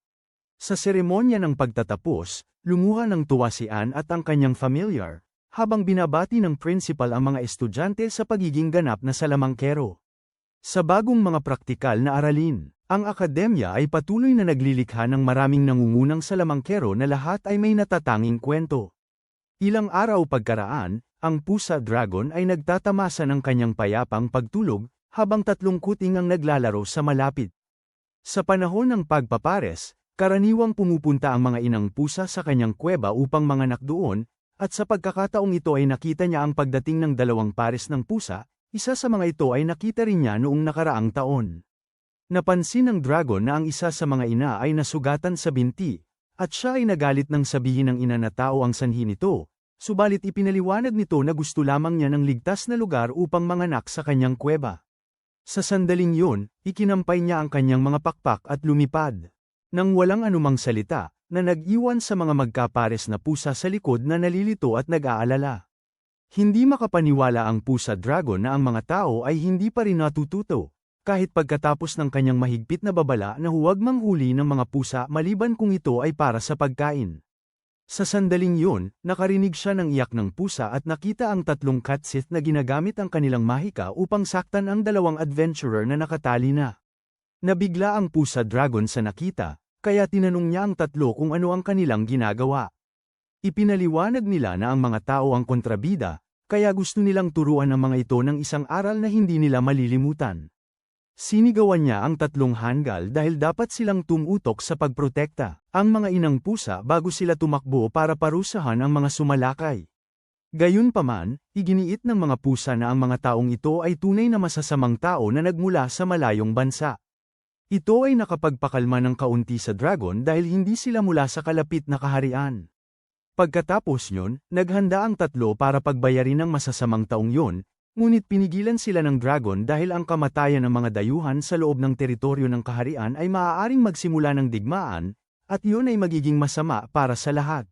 Sa seremonya ng pagtatapos, lumuha ng tuwa si Anne at ang kanyang familiar, habang binabati ng principal ang mga estudyante sa pagiging ganap na salamangkero. Sa bagong mga praktikal na aralin, ang akademya ay patuloy na naglilikha ng maraming nangungunang salamangkero na lahat ay may natatanging kwento. Ilang araw pagkaraan, ang pusa dragon ay nagtatamasa ng kanyang payapang pagtulog, habang 3 kuting ang naglalaro sa malapit. Sa panahon ng pagpapares, karaniwang pumupunta ang mga inang pusa sa kanyang kuweba upang manganak doon, at sa pagkakataong ito ay nakita niya ang pagdating ng 2 pares ng pusa, isa sa mga ito ay nakita rin niya noong nakaraang taon. Napansin ng dragon na ang isa sa mga ina ay nasugatan sa binti, at siya ay nagalit nang sabihin ng ina na tao ang sanhi nito, Subalit ipinaliwanag nito na gusto lamang niya ng ligtas na lugar upang manganak sa kanyang kuweba. Sa sandaling yun, ikinampay niya ang kanyang mga pakpak at lumipad. Nang walang anumang salita, na nag-iwan sa mga magkapares na pusa sa likod na nalilito at nag-aalala. Hindi makapaniwala ang pusa dragon na ang mga tao ay hindi pa rin natututo, kahit pagkatapos ng kanyang mahigpit na babala na huwag manghuli ng mga pusa maliban kung ito ay para sa pagkain. Sa sandaling yun, nakarinig siya ng iyak ng pusa at nakita ang tatlong Catsith na ginagamit ang kanilang mahika upang saktan ang dalawang adventurer na nakatali na. Nabigla ang pusa dragon sa nakita, kaya tinanong niya ang tatlo kung ano ang kanilang ginagawa. Ipinaliwanag nila na ang mga tao ang kontrabida, kaya gusto nilang turuan ang mga ito ng isang aral na hindi nila malilimutan. Sinigawan niya ang tatlong hanggal dahil dapat silang tumutok sa pagprotekta, ang mga inang pusa bago sila tumakbo para parusahan ang mga sumalakay. Gayunpaman, iginiit ng mga pusa na ang mga taong ito ay tunay na masasamang tao na nagmula sa malayong bansa. Ito ay nakapagpakalma ng kaunti sa dragon dahil hindi sila mula sa kalapit na kaharian. Pagkatapos nyon, naghanda ang tatlo para pagbayarin ng masasamang taong yon, ngunit pinigilan sila ng dragon dahil ang kamatayan ng mga dayuhan sa loob ng teritoryo ng kaharian ay maaaring magsimula ng digmaan, at yun ay magiging masama para sa lahat.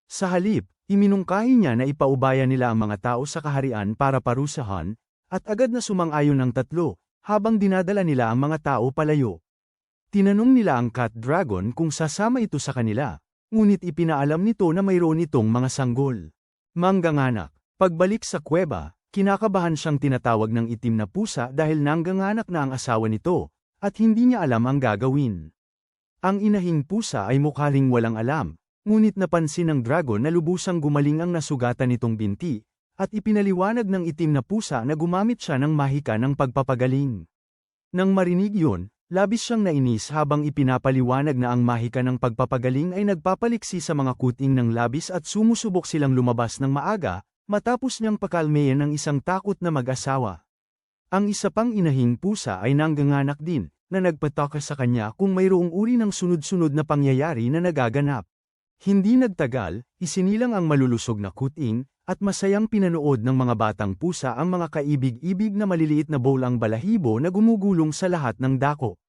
Sa halip, iminungkahi niya na ipaubaya nila ang mga tao sa kaharian para parusahan, at agad na sumang-ayon ang tatlo, habang dinadala nila ang mga tao palayo. Tinanong nila ang cat dragon kung sasama ito sa kanila. Ngunit ipinaalam nito na mayroon itong mga sanggol. Mangganganak. Pagbalik sa kuweba, kinakabahan siyang tinatawag ng itim na pusa dahil nangganganak na ang asawa nito, at hindi niya alam ang gagawin. Ang inahing pusa ay mukhaling walang alam, ngunit napansin ng dragon na lubusang gumaling ang nasugatan nitong binti, at ipinaliwanag ng itim na pusa na gumamit siya ng mahika ng pagpapagaling. Nang marinig yun, labis siyang nainis habang ipinapaliwanag na ang mahika ng pagpapagaling ay nagpapaliksi sa mga kuting ng labis at sumusubok silang lumabas ng maaga, matapos niyang pakalmeyan ng isang takot na mag-asawa. Ang isa pang inahing pusa ay nangganganak din, na nagpataka sa kanya kung mayroong uri ng sunod-sunod na pangyayari na nagaganap. Hindi nagtagal, isinilang ang malulusog na kuting, at masayang pinanood ng mga batang pusa ang mga kaibig-ibig na maliliit na bolang balahibo na gumugulong sa lahat ng dako.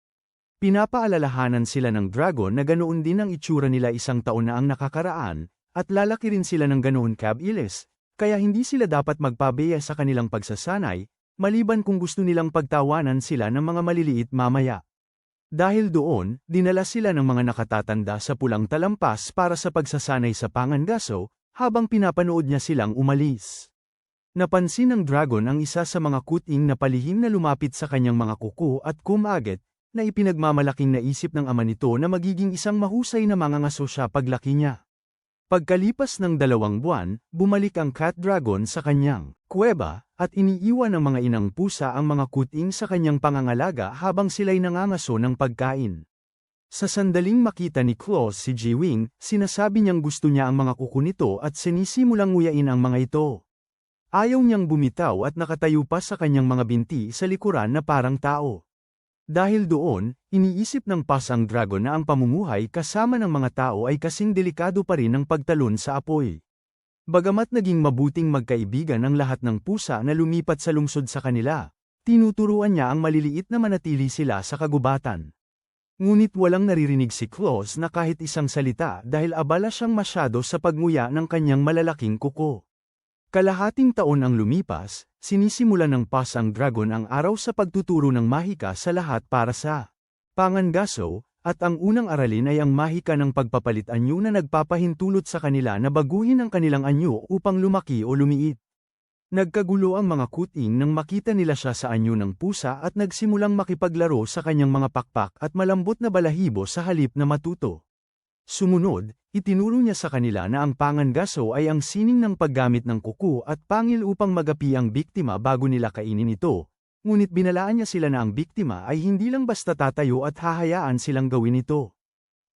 Pinapaalalahanan sila ng dragon na ganoon din ang itsura nila isang taon na ang nakakaraan, at lalaki rin sila ng ganoon kabilis, kaya hindi sila dapat magpabeya sa kanilang pagsasanay, maliban kung gusto nilang pagtawanan sila ng mga maliliit mamaya. Dahil doon, dinala sila ng mga nakatatanda sa pulang talampas para sa pagsasanay sa pangangaso, habang pinapanood niya silang umalis. Napansin ng dragon ang isa sa mga kuting na palihim na lumapit sa kanyang mga kuko at kumagat, na ipinagmamalaking naisip ng ama nito na magiging isang mahusay na mangangaso siya paglaki niya. Pagkalipas ng 2 buwan, bumalik ang cat dragon sa kanyang kuweba, at iniiwan ng mga inang pusa ang mga kuting sa kanyang pangangalaga habang sila'y nangangaso ng pagkain. Sa sandaling makita ni Claus si Jiwing, sinasabi niyang gusto niya ang mga kuko nito at sinisimulang nguyain ang mga ito. Ayaw niyang bumitaw at nakatayo pa sa kanyang mga binti sa likuran na parang tao. Dahil doon, iniisip ng pasang dragon na ang pamumuhay kasama ng mga tao ay kasing delikado pa rin ng pagtalon sa apoy. Bagamat naging mabuting magkaibigan ang lahat ng pusa na lumipat sa lungsod sa kanila, tinuturuan niya ang maliliit na manatili sila sa kagubatan. Ngunit walang naririnig si Claus na kahit isang salita dahil abala siyang masyado sa pagnguya ng kanyang malalaking kuko. Kalahating taon ang lumipas, sinisimulan ng pasang dragon ang araw sa pagtuturo ng mahika sa lahat para sa pangangaso, at ang unang aralin ay ang mahika ng pagpapalit anyo na nagpapahintulot sa kanila na baguhin ang kanilang anyo upang lumaki o lumiit. Nagkagulo ang mga kuting nang makita nila siya sa anyo ng pusa at nagsimulang makipaglaro sa kanyang mga pakpak at malambot na balahibo sa halip na matuto. Sumunod, itinuro niya sa kanila na ang pangangaso ay ang sining ng paggamit ng kuko at pangil upang magapi ang biktima bago nila kainin ito, ngunit binalaan niya sila na ang biktima ay hindi lang basta tatayo at hahayaan silang gawin ito.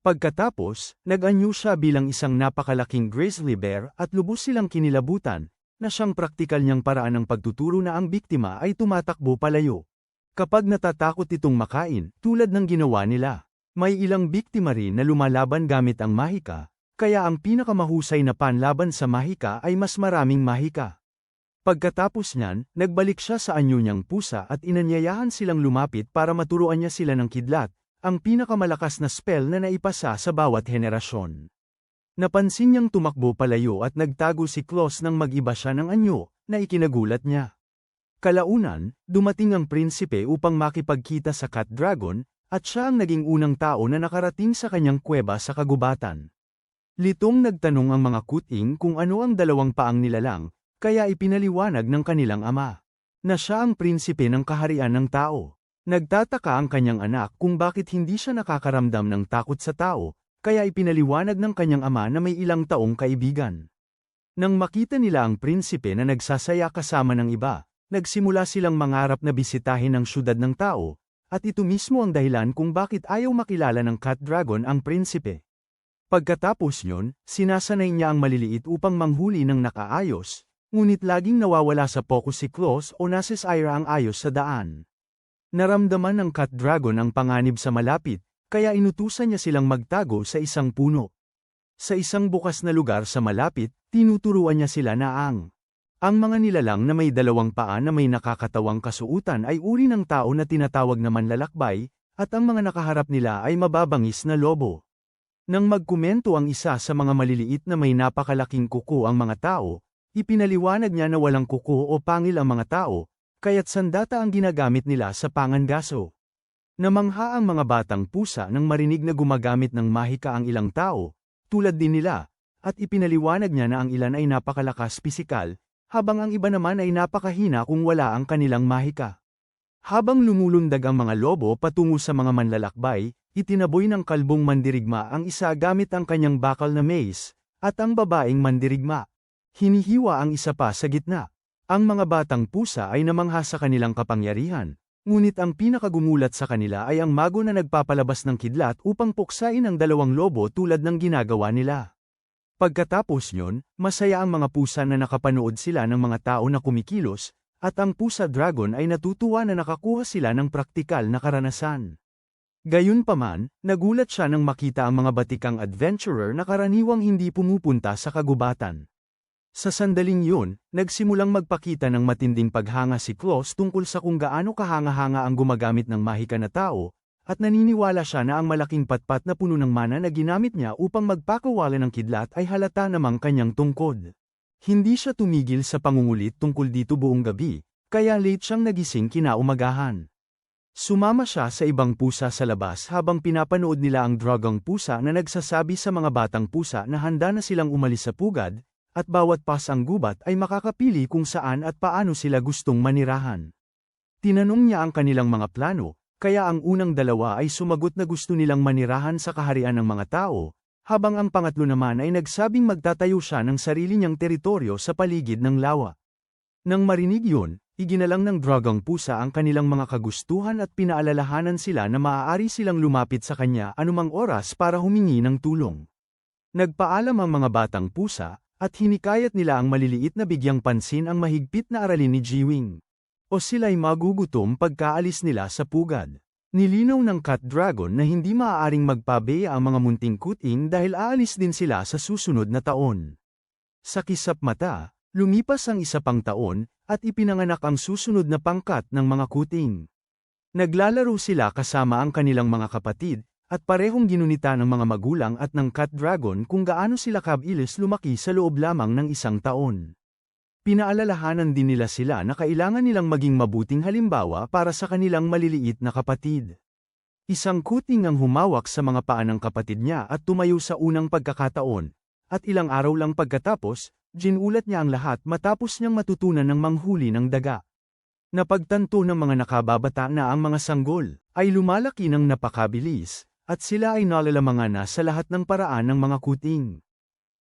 Pagkatapos, nag-anyo siya bilang isang napakalaking grizzly bear at lubos silang kinilabutan, na siyang praktikal niyang paraan ng pagtuturo na ang biktima ay tumatakbo palayo. Kapag natatakot itong makain, tulad ng ginawa nila, may ilang biktima rin na lumalaban gamit ang mahika, kaya ang pinakamahusay na panlaban sa mahika ay mas maraming mahika. Pagkatapos niyan, nagbalik siya sa anyo niyang pusa at inanyayahan silang lumapit para maturuan niya sila ng kidlat, ang pinakamalakas na spell na naipasa sa bawat henerasyon. Napansin niyang tumakbo palayo at nagtago si Claus nang mag-iba siya ng anyo, na ikinagulat niya. Kalaunan, dumating ang prinsipe upang makipagkita sa Cat Dragon, at siya ang naging unang tao na nakarating sa kanyang kuweba sa kagubatan. Litong nagtanong ang mga kuting kung ano ang dalawang paang nilalang, kaya ipinaliwanag ng kanilang ama, na siya ang prinsipe ng kaharian ng tao. Nagtataka ang kanyang anak kung bakit hindi siya nakakaramdam ng takot sa tao, kaya ipinaliwanag ng kanyang ama na may ilang taong kaibigan. Nang makita nila ang prinsipe na nagsasaya kasama ng iba, nagsimula silang mangarap na bisitahin ang syudad ng tao, at ito mismo ang dahilan kung bakit ayaw makilala ng Cat Dragon ang prinsipe. Pagkatapos nyon, sinasanay niya ang maliliit upang manghuli ng nakaayos, ngunit laging nawawala sa focus si Claus o nasisira ang ayos sa daan. Naramdaman ng Cat Dragon ang panganib sa malapit, kaya inutusan niya silang magtago sa isang puno. Sa isang bukas na lugar sa malapit, tinuturuan niya sila na ang mga nilalang na may dalawang paa na may nakakatawang kasuutan ay uri ng tao na tinatawag na manlalakbay, at ang mga nakaharap nila ay mababangis na lobo. Nang magkomento ang isa sa mga maliliit na may napakalaking kuko ang mga tao, ipinaliwanag niya na walang kuko o pangil ang mga tao, kaya't sandata ang ginagamit nila sa pangangaso. Namangha ang mga batang pusa nang marinig na gumagamit ng mahika ang ilang tao, tulad din nila, at ipinaliwanag niya na ang ilan ay napakalakas pisikal, habang ang iba naman ay napakahina kung wala ang kanilang mahika. Habang lumulundag ang mga lobo patungo sa mga manlalakbay, itinaboy ng kalbong mandirigma ang isa gamit ang kanyang bakal na mace, at ang babaeng mandirigma. Hinihiwa ang isa pa sa gitna. Ang mga batang pusa ay namangha sa kanilang kapangyarihan, ngunit ang pinakagumulat sa kanila ay ang mago na nagpapalabas ng kidlat upang puksain ang dalawang lobo tulad ng ginagawa nila. Pagkatapos nyon, masaya ang mga pusa na nakapanood sila ng mga tao na kumikilos, at ang pusa dragon ay natutuwa na nakakuha sila ng praktikal na karanasan. Gayunpaman, nagulat siya nang makita ang mga batikang adventurer na karaniwang hindi pumupunta sa kagubatan. Sa sandaling yun, nagsimulang magpakita ng matinding paghanga si Claus tungkol sa kung gaano kahanga-hanga ang gumagamit ng mahika na tao, at naniniwala siya na ang malaking patpat na puno ng mana na ginamit niya upang magpakawala ng kidlat ay halata namang kanyang tungkod. Hindi siya tumigil sa pangungulit tungkol dito buong gabi, kaya late siyang nagising kinaumagahan. Sumama siya sa ibang pusa sa labas habang pinapanood nila ang dragang pusa na nagsasabi sa mga batang pusa na handa na silang umalis sa pugad, at bawat pasang gubat ay makakapili kung saan at paano sila gustong manirahan. Tinanong niya ang kanilang mga plano, kaya ang unang dalawa ay sumagot na gusto nilang manirahan sa kaharian ng mga tao, habang ang pangatlo naman ay nagsabing magtatayo siya ng sarili niyang teritoryo sa paligid ng lawa. Nang marinig yun, iginalang ng dragang pusa ang kanilang mga kagustuhan at pinaalalahanan sila na maaari silang lumapit sa kanya anumang oras para humingi ng tulong. Nagpaalam ang mga batang pusa, at hinikayat nila ang maliliit na bigyang pansin ang mahigpit na aralin ni Jiwing. O sila'y magugutom pagkaalis nila sa pugad. Nilinaw ng Cat Dragon na hindi maaaring magpabeya ang mga munting kuting dahil aalis din sila sa susunod na taon. Sa kisap mata, lumipas ang isa pang taon, at ipinanganak ang susunod na pangkat ng mga kuting. Naglalaro sila kasama ang kanilang mga kapatid, at parehong ginunita ng mga magulang at ng Cat Dragon kung gaano sila kabilis lumaki sa loob lamang ng isang taon. Pinaalalahanan din nila sila na kailangan nilang maging mabuting halimbawa para sa kanilang maliliit na kapatid. Isang kuting ang humawak sa mga paa ng kapatid niya at tumayo sa unang pagkakataon, at ilang araw lang pagkatapos, ginulat niya ang lahat matapos niyang matutunan ng manghuli ng daga. Napagtanto ng mga nakababata na ang mga sanggol ay lumalaki ng napakabilis, at sila ay nalalamangan na sa lahat ng paraan ng mga kuting.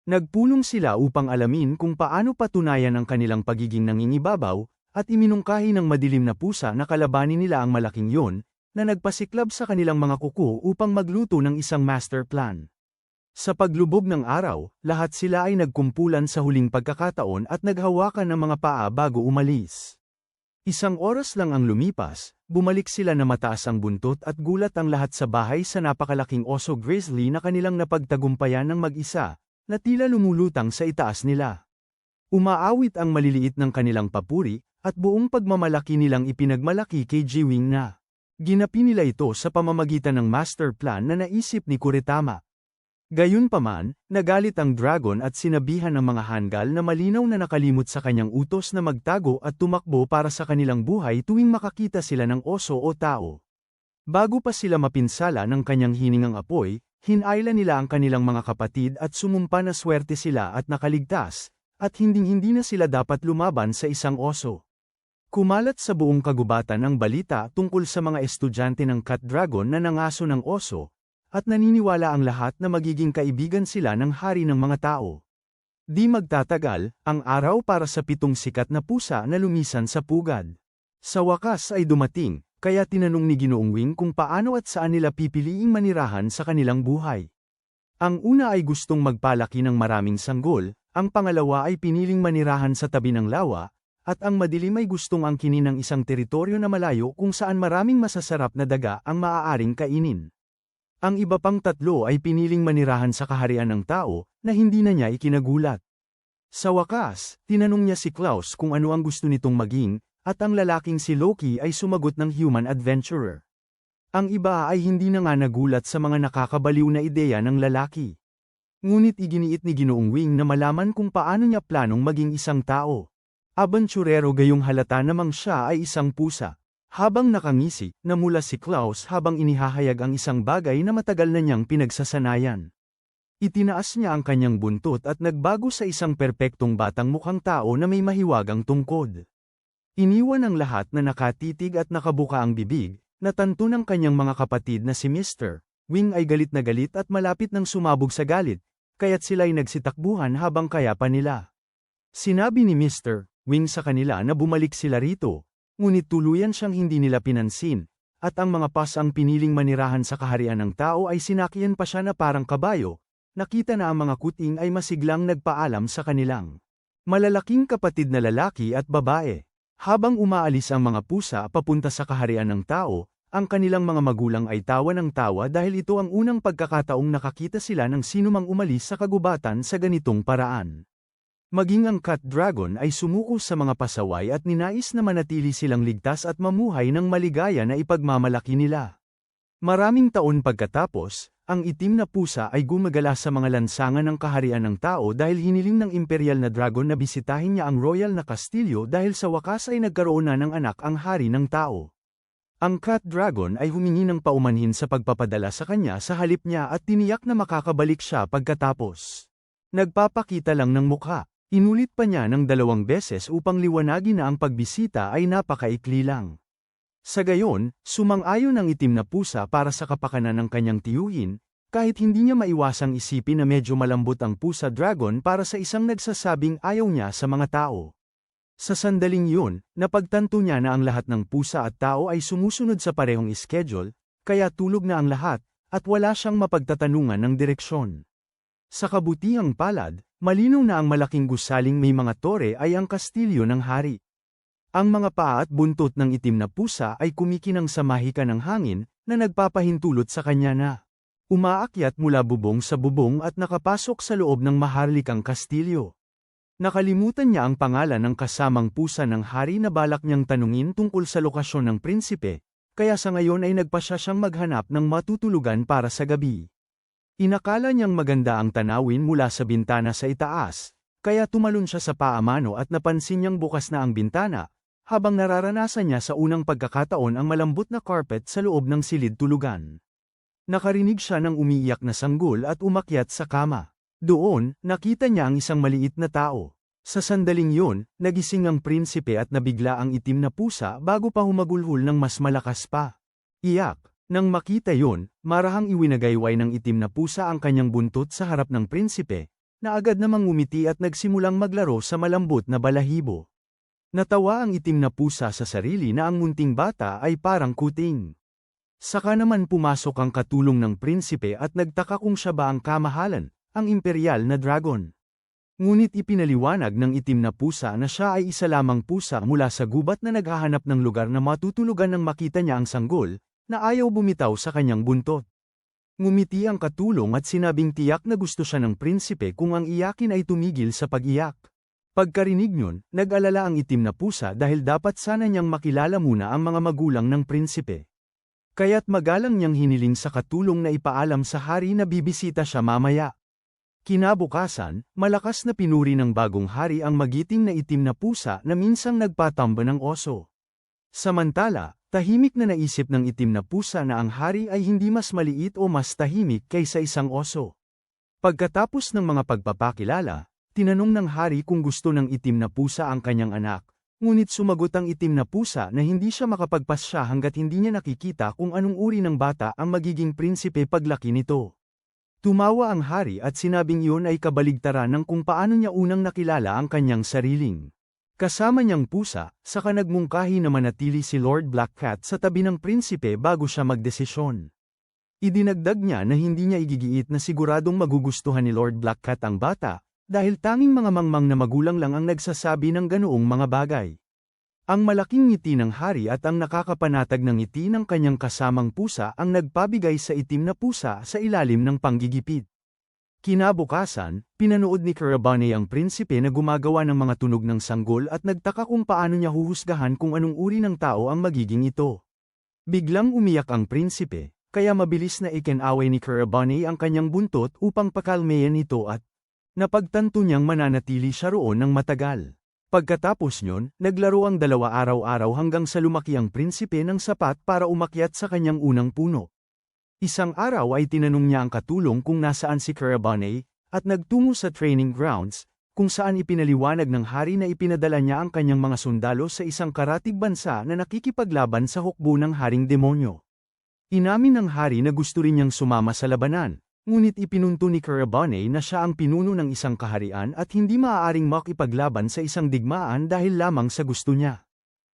Nagpulong sila upang alamin kung paano patunayan ang kanilang pagiging nangingibabaw, at iminungkahi ng madilim na pusa na kalabanin nila ang malaking yon, na nagpasiklab sa kanilang mga kuko upang magluto ng isang master plan. Sa paglubog ng araw, lahat sila ay nagkumpulan sa huling pagkakataon at naghawakan ng mga paa bago umalis. Isang oras lang ang lumipas, bumalik sila na mataas ang buntot at gulat ang lahat sa bahay sa napakalaking oso grizzly na kanilang napagtagumpayan ng mag-isa, na tila lumulutang sa itaas nila. Umaawit ang maliliit ng kanilang papuri, at buong pagmamalaki nilang ipinagmalaki kay Jiwing na. Ginapi nila ito sa pamamagitan ng master plan na naisip ni Kuretama. Gayunpaman, nagalit ang dragon at sinabihan ng mga Hangul na malinaw na nakalimot sa kanyang utos na magtago at tumakbo para sa kanilang buhay tuwing makakita sila ng oso o tao. Bago pa sila mapinsala ng kanyang hiningang apoy, hinayla nila ang kanilang mga kapatid at sumumpa na swerte sila at nakaligtas, at hinding-hindi na sila dapat lumaban sa isang oso. Kumalat sa buong kagubatan ang balita tungkol sa mga estudyante ng Cat Dragon na nangaso ng oso, at naniniwala ang lahat na magiging kaibigan sila ng hari ng mga tao. Di magtatagal, ang araw para sa 7 sikat na pusa na lumisan sa pugad. Sa wakas ay dumating, kaya tinanong ni Ginoong Wing kung paano at saan nila pipiliing manirahan sa kanilang buhay. Ang una ay gustong magpalaki ng maraming sanggol, ang pangalawa ay piniling manirahan sa tabi ng lawa, at ang madilim ay gustong angkinin ng isang teritoryo na malayo kung saan maraming masasarap na daga ang maaaring kainin. Ang iba pang tatlo ay piniling manirahan sa kaharian ng tao, na hindi na niya ikinagulat. Sa wakas, tinanong niya si Klaus kung ano ang gusto nitong maging, at ang lalaking si Loki ay sumagot ng human adventurer. Ang iba ay hindi na nga nagulat sa mga nakakabaliw na ideya ng lalaki. Ngunit iginiit ni Ginoong Wing na malaman kung paano niya planong maging isang tao. Abenturero gayong halata namang siya ay isang pusa. Habang nakangisi, namula si Klaus habang inihahayag ang isang bagay na matagal na niyang pinagsasanayan. Itinaas niya ang kanyang buntot at nagbago sa isang perpektong batang mukhang tao na may mahiwagang tungkod. Iniwan ang lahat na nakatitig at nakabuka ang bibig, natanto ng kanyang mga kapatid na si Mr. Wing ay galit na galit at malapit nang sumabog sa galit, kaya't sila'y nagsitakbuhan habang kaya pa nila. Sinabi ni Mr. Wing sa kanila na bumalik sila rito, ngunit tuluyan siyang hindi nila pinansin, at ang mga pasang piniling manirahan sa kaharian ng tao ay sinakyan pa siya na parang kabayo, nakita na ang mga kuting ay masiglang nagpaalam sa kanilang malalaking kapatid na lalaki at babae. Habang umaalis ang mga pusa papunta sa kaharian ng tao, ang kanilang mga magulang ay tawa ng tawa dahil ito ang unang pagkakataong nakakita sila ng sinumang umalis sa kagubatan sa ganitong paraan. Maging ang Cat Dragon ay sumuko sa mga pasaway at ninais na manatili silang ligtas at mamuhay ng maligaya na ipagmamalaki nila. Maraming taon pagkatapos, ang itim na pusa ay gumagala sa mga lansangan ng kaharian ng tao dahil hiniling ng imperial na dragon na bisitahin niya ang royal na kastilyo dahil sa wakas ay nagkaroon na ng anak ang hari ng tao. Ang Cat Dragon ay humingi ng paumanhin sa pagpapadala sa kanya sa halip niya at tiniyak na makakabalik siya pagkatapos. Nagpapakita lang ng mukha. Inulit pa niya ng 2 beses upang liwanagin na ang pagbisita ay napakaikli lang. Sa gayon, sumang-ayon ang itim na pusa para sa kapakanan ng kanyang tiyuhin, kahit hindi niya maiwasang isipin na medyo malambot ang pusa dragon para sa isang nagsasabing ayaw niya sa mga tao. Sa sandaling yun, napagtanto niya na ang lahat ng pusa at tao ay sumusunod sa parehong schedule, kaya tulog na ang lahat, at wala siyang mapagtatanungan ng direksyon. Sa kabutihang palad, malinaw na ang malaking gusaling may mga tore ay ang kastilyo ng hari. Ang mga paa at buntot ng itim na pusa ay kumikinang sa mahika ng hangin, na nagpapahintulot sa kanya na umaakyat mula bubong sa bubong at nakapasok sa loob ng maharlikang kastilyo. Nakalimutan niya ang pangalan ng kasamang pusa ng hari na balak niyang tanungin tungkol sa lokasyon ng prinsipe, kaya sa ngayon ay nagpasya siyang maghanap ng matutulugan para sa gabi. Inakala niyang maganda ang tanawin mula sa bintana sa itaas, kaya tumalon siya sa paamano at napansin niyang bukas na ang bintana, habang nararanasan niya sa unang pagkakataon ang malambot na carpet sa loob ng silid tulugan. Nakarinig siya ng umiiyak na sanggol at umakyat sa kama. Doon, nakita niya ang isang maliit na tao. Sa sandaling yun, nagising ang prinsipe at nabigla ang itim na pusa bago pa humagulhol ng mas malakas pa. Iyak. Nang makita yun, marahang iwinagayway ng itim na pusa ang kanyang buntot sa harap ng prinsipe, na agad namang ngumiti at nagsimulang maglaro sa malambot na balahibo. Natawa ang itim na pusa sa sarili na ang munting bata ay parang kuting. Saka naman pumasok ang katulong ng prinsipe at nagtaka kung siya ba ang kamahalan, ang imperial na dragon. Ngunit ipinaliwanag ng itim na pusa na siya ay isa lamang pusa mula sa gubat na naghahanap ng lugar na matutulugan nang makita niya ang sanggol, na ayaw bumitaw sa kanyang buntot. Ngumiti ang katulong at sinabing tiyak na gusto siya ng prinsipe kung ang iyakin ay tumigil sa pag-iyak. Pagkarinig niyon, nag-alala ang itim na pusa dahil dapat sana niyang makilala muna ang mga magulang ng prinsipe. Kaya't magalang niyang hiniling sa katulong na ipaalam sa hari na bibisita siya mamaya. Kinabukasan, malakas na pinuri ng bagong hari ang magiting na itim na pusa na minsang nagpatamba ng oso. Samantala, tahimik na naisip ng itim na pusa na ang hari ay hindi mas maliit o mas tahimik kaysa isang oso. Pagkatapos ng mga pagpapakilala, tinanong ng hari kung gusto ng itim na pusa ang kanyang anak, ngunit sumagot ang itim na pusa na hindi siya makapagpasya hanggat hindi niya nakikita kung anong uri ng bata ang magiging prinsipe paglaki nito. Tumawa ang hari at sinabing iyon ay kabaligtaran ng kung paano niya unang nakilala ang kanyang sariling. Kasama niyang pusa, saka nagmungkahi na manatili si Lord Black Cat sa tabi ng prinsipe bago siya magdesisyon. Idinagdag niya na hindi niya igigiit na siguradong magugustuhan ni Lord Black Cat ang bata, dahil tanging mga mangmang na magulang lang ang nagsasabi ng ganoong mga bagay. Ang malaking ngiti ng hari at ang nakakapanatag ng ngiti ng kanyang kasamang pusa ang nagpabigay sa itim na pusa sa ilalim ng panggigipit. Kinabukasan, pinanood ni Carabane ang prinsipe na gumagawa ng mga tunog ng sanggol at nagtaka kung paano niya huhusgahan kung anong uri ng tao ang magiging ito. Biglang umiyak ang prinsipe, kaya mabilis na ikinaway ni Carabane ang kanyang buntot upang pakalmayan ito at napagtanto niyang mananatili siya roon ng matagal. Pagkatapos nyon, naglaro ang dalawa araw-araw hanggang sa lumaki ang prinsipe ng sapat para umakyat sa kanyang unang puno. Isang araw ay tinanong niya ang katulong kung nasaan si Carabane, at nagtungo sa training grounds, kung saan ipinaliwanag ng hari na ipinadala niya ang kanyang mga sundalo sa isang karatig bansa na nakikipaglaban sa hukbo ng haring demonyo. Inamin ng hari na gusto rin niyang sumama sa labanan. Ngunit ipinunto ni Carabane na siya ang pinuno ng isang kaharian at hindi maaaring makipaglaban sa isang digmaan dahil lamang sa gusto niya.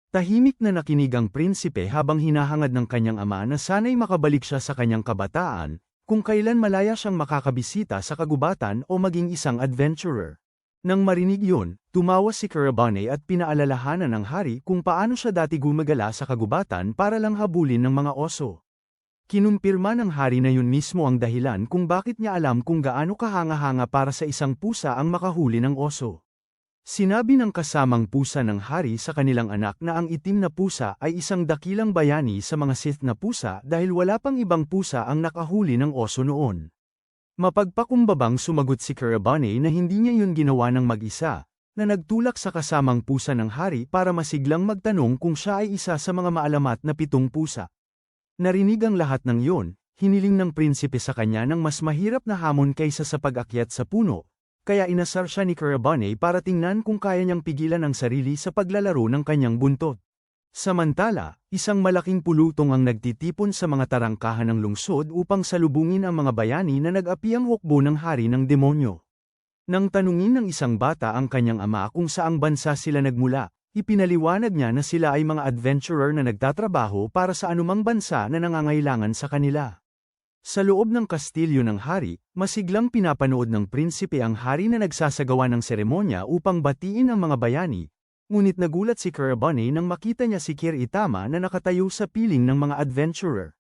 Tahimik na nakinig ang prinsipe habang hinahangad ng kanyang ama na sana'y makabalik siya sa kanyang kabataan, kung kailan malaya siyang makakabisita sa kagubatan o maging isang adventurer. Nang marinig yun, tumawa si Carabane at pinaalalahanan ng hari kung paano siya dati gumagala sa kagubatan para lang habulin ng mga oso. Kinumpirma ng hari na yun mismo ang dahilan kung bakit niya alam kung gaano kahanga-hanga para sa isang pusa ang makahuli ng oso. Sinabi ng kasamang pusa ng hari sa kanilang anak na ang itim na pusa ay isang dakilang bayani sa mga Sith na pusa dahil wala pang ibang pusa ang nakahuli ng oso noon. Mapagpakumbabang sumagot si Carabane na hindi niya yun ginawa ng mag-isa, na nagtulak sa kasamang pusa ng hari para masiglang magtanong kung siya ay isa sa mga maalamat na 7 pusa. Narinig ang lahat ng iyon, hiniling ng prinsipe sa kanya ng mas mahirap na hamon kaysa sa pag-akyat sa puno, kaya inasar siya ni Carabane para tingnan kung kaya niyang pigilan ang sarili sa paglalaro ng kanyang buntot. Samantala, isang malaking pulutong ang nagtitipon sa mga tarangkahan ng lungsod upang salubungin ang mga bayani na nag-apiang hukbo ng hari ng demonyo. Nang tanungin ng isang bata ang kanyang ama kung saang bansa sila nagmula, ipinaliwanag niya na sila ay mga adventurer na nagtatrabaho para sa anumang bansa na nangangailangan sa kanila. Sa loob ng kastilyo ng hari, masiglang pinapanood ng prinsipe ang hari na nagsasagawa ng seremonya upang batiin ang mga bayani, ngunit nagulat si Carabane nang makita niya si Kir Itama na nakatayo sa piling ng mga adventurer.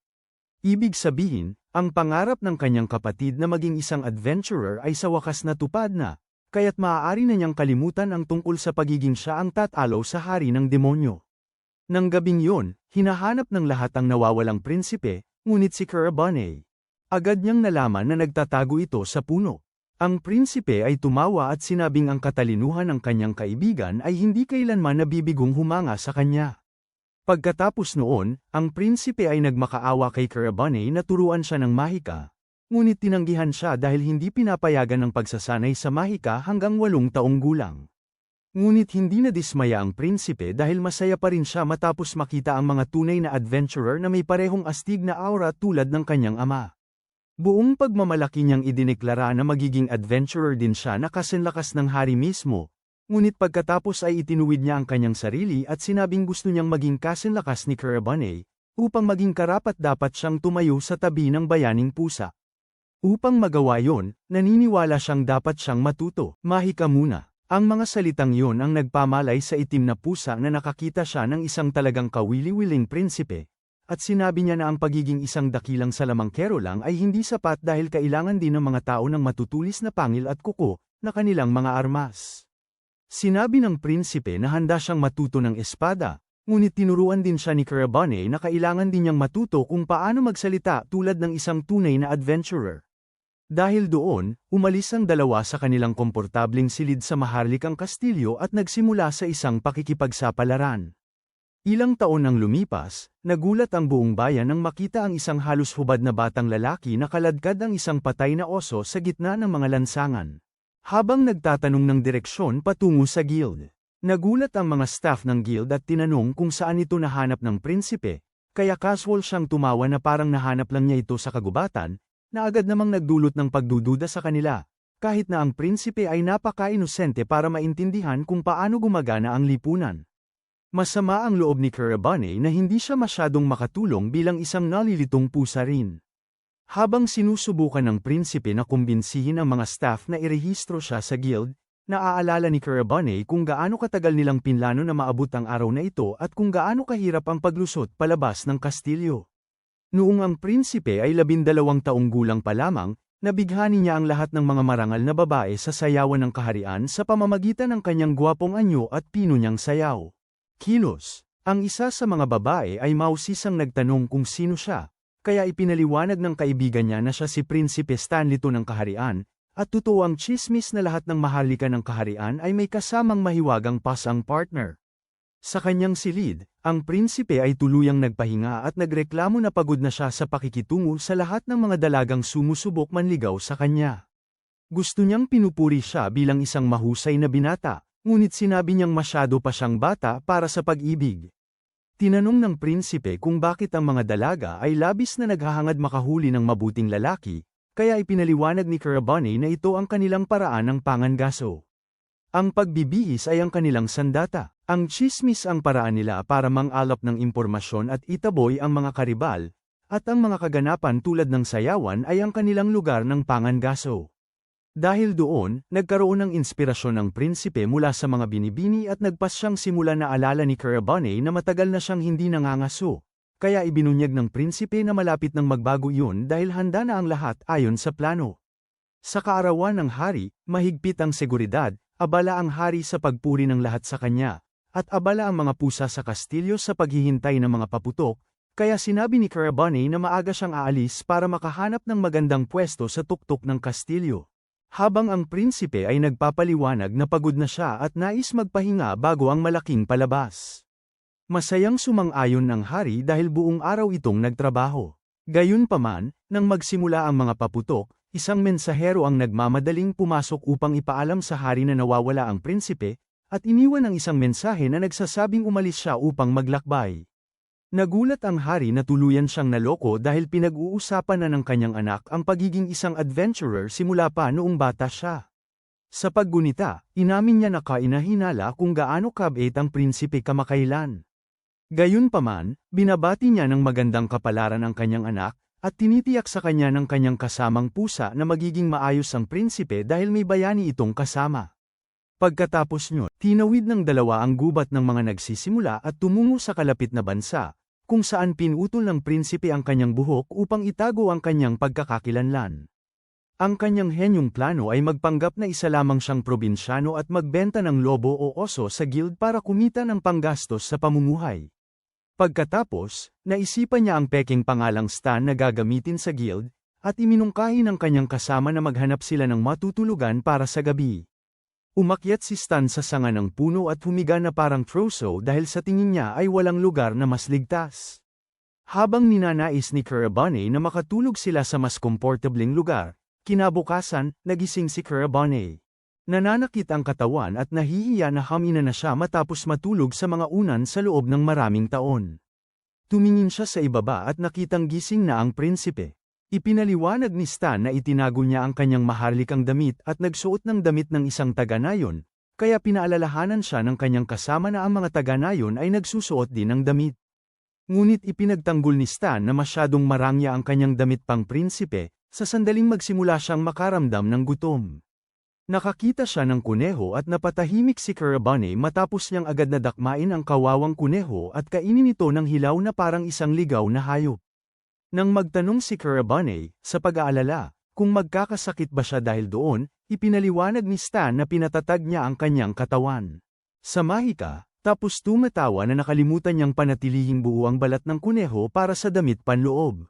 Ibig sabihin, ang pangarap ng kanyang kapatid na maging isang adventurer ay sa wakas natupad na, kaya't maaari na niyang kalimutan ang tungkol sa pagiging siya ang tatalo sa hari ng demonyo. Nang gabing yun, hinahanap ng lahat ang nawawalang prinsipe, ngunit si Carabane. Agad niyang nalaman na nagtatago ito sa puno. Ang prinsipe ay tumawa at sinabing ang katalinuhan ng kanyang kaibigan ay hindi kailanman nabibigong humanga sa kanya. Pagkatapos noon, ang prinsipe ay nagmakaawa kay Carabane na turuan siya ng mahika. Ngunit tinanggihan siya dahil hindi pinapayagan ng pagsasanay sa mahika hanggang 8 taong gulang. Ngunit hindi nadismaya ang prinsipe dahil masaya pa rin siya matapos makita ang mga tunay na adventurer na may parehong astig na aura tulad ng kanyang ama. Buong pagmamalaki niyang idineklara na magiging adventurer din siya na kasinlakas ng hari mismo, ngunit pagkatapos ay itinuwid niya ang kanyang sarili at sinabing gusto niyang maging kasinlakas ni Carabane, upang maging karapat-dapat siyang tumayo sa tabi ng bayaning pusa. Upang magawa yon, naniniwala siyang dapat siyang matuto. Mahika muna. Ang mga salitang yon ang nagpamalay sa itim na pusa na nakakita siya ng isang talagang kawili-wiling prinsipe, at sinabi niya na ang pagiging isang dakilang salamangkero lang ay hindi sapat dahil kailangan din ng mga tao ng matutulis na pangil at kuko na kanilang mga armas. Sinabi ng prinsipe na handa siyang matuto ng espada, ngunit tinuruan din siya ni Carabane na kailangan din niyang matuto kung paano magsalita tulad ng isang tunay na adventurer. Dahil doon, umalis ang dalawa sa kanilang komportabling silid sa maharlikang kastilyo at nagsimula sa isang pakikipagsapalaran. Ilang taon nang lumipas, nagulat ang buong bayan nang makita ang isang halos hubad na batang lalaki na kaladkad ang isang patay na oso sa gitna ng mga lansangan. Habang nagtatanong ng direksyon patungo sa guild, nagulat ang mga staff ng guild at tinanong kung saan ito nahanap ng prinsipe, kaya casual siyang tumawa na parang nahanap lang niya ito sa kagubatan, na agad namang nagdulot ng pagdududa sa kanila, kahit na ang prinsipe ay napaka-inosente para maintindihan kung paano gumagana ang lipunan. Masama ang loob ni Carabane na hindi siya masyadong makatulong bilang isang nalilitong pusa rin. Habang sinusubukan ng prinsipe na kumbinsihin ang mga staff na irehistro siya sa guild, naaalala ni Carabane kung gaano katagal nilang pinlano na maabot ang araw na ito at kung gaano kahirap ang paglusot palabas ng kastilyo. Noong ang prinsipe ay 12 taong gulang pa lamang, nabighani niya ang lahat ng mga marangal na babae sa sayawan ng kaharian sa pamamagitan ng kanyang gwapong anyo at pino niyang sayaw. Kilos. Ang isa sa mga babae ay mausisang nagtanong kung sino siya, kaya ipinaliwanag ng kaibigan niya na siya si Prinsipe Stanlito ng kaharian, at totoo ang tsismis na lahat ng maharlika ng kaharian ay may kasamang mahiwagang pasang partner. Sa kanyang silid, ang prinsipe ay tuluyang nagpahinga at nagreklamo na pagod na siya sa pakikitungo sa lahat ng mga dalagang sumusubok manligaw sa kanya. Gusto niyang pinupuri siya bilang isang mahusay na binata, ngunit sinabi niyang masyado pa siyang bata para sa pag-ibig. Tinanong ng prinsipe kung bakit ang mga dalaga ay labis na naghahangad makahuli ng mabuting lalaki, kaya ipinaliwanag ni Carabane na ito ang kanilang paraan ng pangangaso. Ang pagbibihis ay ang kanilang sandata. Ang tsismis ang paraan nila para mang-alap ng impormasyon at itaboy ang mga karibal, at ang mga kaganapan tulad ng sayawan ay ang kanilang lugar ng pangangaso. Dahil doon, nagkaroon ng inspirasyon ng prinsipe mula sa mga binibini at nagpas siyang simula na alala ni Carabane na matagal na siyang hindi nangangaso, kaya ibinunyag ng prinsipe na malapit ng magbago iyon dahil handa na ang lahat ayon sa plano. Sa kaarawan ng hari, mahigpit ang seguridad, abala ang hari sa pagpuri ng lahat sa kanya, at abala ang mga pusa sa kastilyo sa paghihintay ng mga paputok, kaya sinabi ni Carabane na maaga siyang aalis para makahanap ng magandang pwesto sa tuktok ng kastilyo. Habang ang prinsipe ay nagpapaliwanag na pagod na siya at nais magpahinga bago ang malaking palabas. Masayang sumang-ayon ng hari dahil buong araw itong nagtrabaho. Gayunpaman, nang magsimula ang mga paputok, isang mensahero ang nagmamadaling pumasok upang ipaalam sa hari na nawawala ang prinsipe, at iniwan ang isang mensahe na nagsasabing umalis siya upang maglakbay. Nagulat ang hari na tuluyan siyang naloko dahil pinag-uusapan na ng kanyang anak ang pagiging isang adventurer simula pa noong bata siya. Sa paggunita, inamin niya na kainahinala kung gaano kabait ang prinsipe kamakailan. Gayunpaman, binabati niya ng magandang kapalaran ang kanyang anak, at tinitiyak sa kanya ng kanyang kasamang pusa na magiging maayos ang prinsipe dahil may bayani itong kasama. Pagkatapos nyo, tinawid ng dalawa ang gubat ng mga nagsisimula at tumungo sa kalapit na bansa, kung saan pinutol ng prinsipe ang kanyang buhok upang itago ang kanyang pagkakakilanlan. Ang kanyang henyong plano ay magpanggap na isa lamang siyang probinsyano at magbenta ng lobo o oso sa guild para kumita ng panggastos sa pamumuhay. Pagkatapos, naisipan niya ang peking pangalang Stan na gagamitin sa guild, at iminungkahi ng kanyang kasama na maghanap sila ng matutulugan para sa gabi. Umakyat si Stan sa sanga ng puno at humiga na parang troso dahil sa tingin niya ay walang lugar na mas ligtas. Habang ninanais ni Carabane na makatulog sila sa mas komportableng lugar, kinabukasan, nagising si Carabane. Nananakit ang katawan at nahihiya na hamina na siya matapos matulog sa mga unan sa loob ng maraming taon. Tumingin siya sa ibaba at nakitang gising na ang prinsipe. Ipinaliwanag ni Stan na itinago niya ang kanyang maharlikang damit at nagsuot ng damit ng isang taga-nayon, kaya pinaalalahanan siya ng kanyang kasama na ang mga taga-nayon ay nagsusuot din ng damit. Ngunit ipinagtanggol ni Stan na masyadong marangya ang kanyang damit pang prinsipe, sa sandaling magsimula siyang makaramdam ng gutom. Nakakita siya ng kuneho at napatahimik si Kurabane matapos niyang agad na dakmain ang kawawang kuneho at kainin ito ng hilaw na parang isang ligaw na hayop. Nang magtanong si Kurabane, sa pag-aalala, kung magkakasakit ba siya dahil doon, ipinaliwanag ni Stan na pinatatag niya ang kanyang katawan. Sa mahika, tapos tumatawa na nakalimutan niyang panatilihing buo ang balat ng kuneho para sa damit panloob.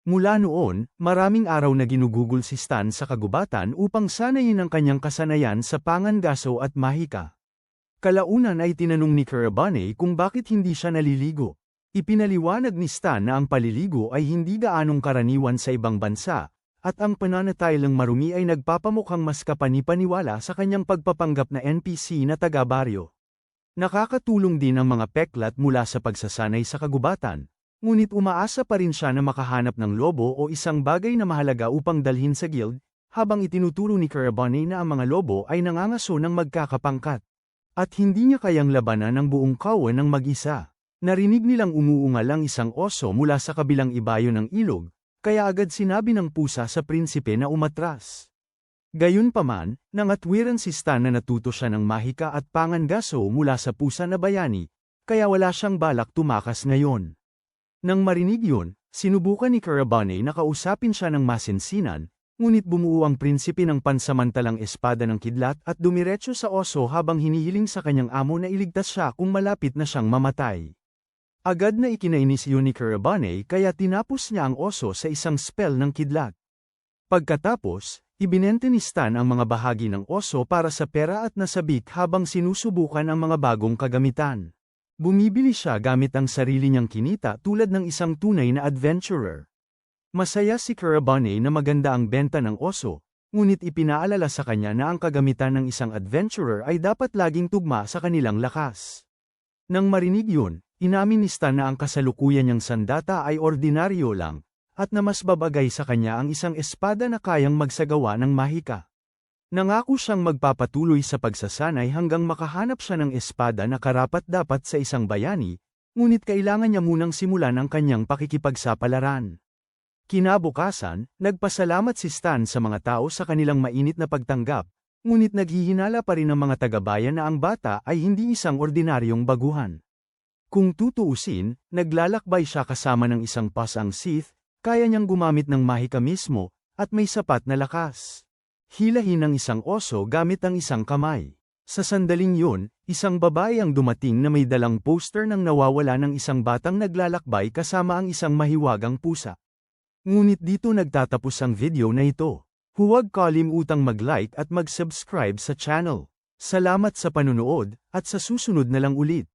Mula noon, maraming araw na ginugugol si Stan sa kagubatan upang sanayin ang kanyang kasanayan sa pangangaso at mahika. Kalaunan ay tinanong ni Kurabane kung bakit hindi siya naliligo. Ipinaliwanag ni Stan na ang paliligo ay hindi gaanong karaniwan sa ibang bansa, at ang pananatiling marumi ay nagpapamukhang mas kapani-paniwala sa kanyang pagpapanggap na NPC na taga-baryo. Nakakatulong din ang mga peklat mula sa pagsasanay sa kagubatan. Ngunit umaasa pa rin siya na makahanap ng lobo o isang bagay na mahalaga upang dalhin sa guild, habang itinuturo ni Kurabane na ang mga lobo ay nangangaso ng magkakapangkat. At hindi niya kayang labanan ang buong kawan ng mag-isa. Narinig nilang umuungal ang isang oso mula sa kabilang ibayo ng ilog, kaya agad sinabi ng pusa sa prinsipe na umatras. Gayunpaman, nangatwiran si Stan na natuto siya ng mahika at pangangaso mula sa pusa na bayani, kaya wala siyang balak tumakas ngayon. Nang marinig yun, sinubukan ni Kurabane na kausapin siya ng masinsinan, ngunit bumuo ang prinsipe ng pansamantalang espada ng kidlat at dumiretso sa oso habang hinihiling sa kanyang amo na iligtas siya kung malapit na siyang mamatay. Agad na ikinainis yun ni Kurabane kaya tinapos niya ang oso sa isang spell ng kidlat. Pagkatapos, ibinente ni Stan ang mga bahagi ng oso para sa pera at nasabik habang sinusubukan ang mga bagong kagamitan. Bumibili siya gamit ang sarili niyang kinita tulad ng isang tunay na adventurer. Masaya si Kurabane na maganda ang benta ng oso, ngunit ipinaalala sa kanya na ang kagamitan ng isang adventurer ay dapat laging tugma sa kanilang lakas. Nang marinig yun, inamin ni Stan na ang kasalukuyan niyang sandata ay ordinaryo lang, at na mas babagay sa kanya ang isang espada na kayang magsagawa ng mahika. Nangako siyang magpapatuloy sa pagsasanay hanggang makahanap siya ng espada na karapat-dapat sa isang bayani, ngunit kailangan niya munang simulan ang kanyang pakikipagsapalaran. Kinabukasan, nagpasalamat si Stan sa mga tao sa kanilang mainit na pagtanggap, ngunit naghihinala pa rin ang mga taga-bayan na ang bata ay hindi isang ordinaryong baguhan. Kung tutuusin, naglalakbay siya kasama ng isang pasang Sith, kaya niyang gumamit ng mahika mismo, at may sapat na lakas. Hilahin ng isang oso gamit ang isang kamay. Sa sandaling yun, isang babae ang dumating na may dalang poster ng nawawala ng isang batang naglalakbay kasama ang isang mahiwagang pusa. Ngunit dito nagtatapos ang video na ito. Huwag kalimutang mag-like at mag-subscribe sa channel. Salamat sa panunood, at sa susunod na lang ulit.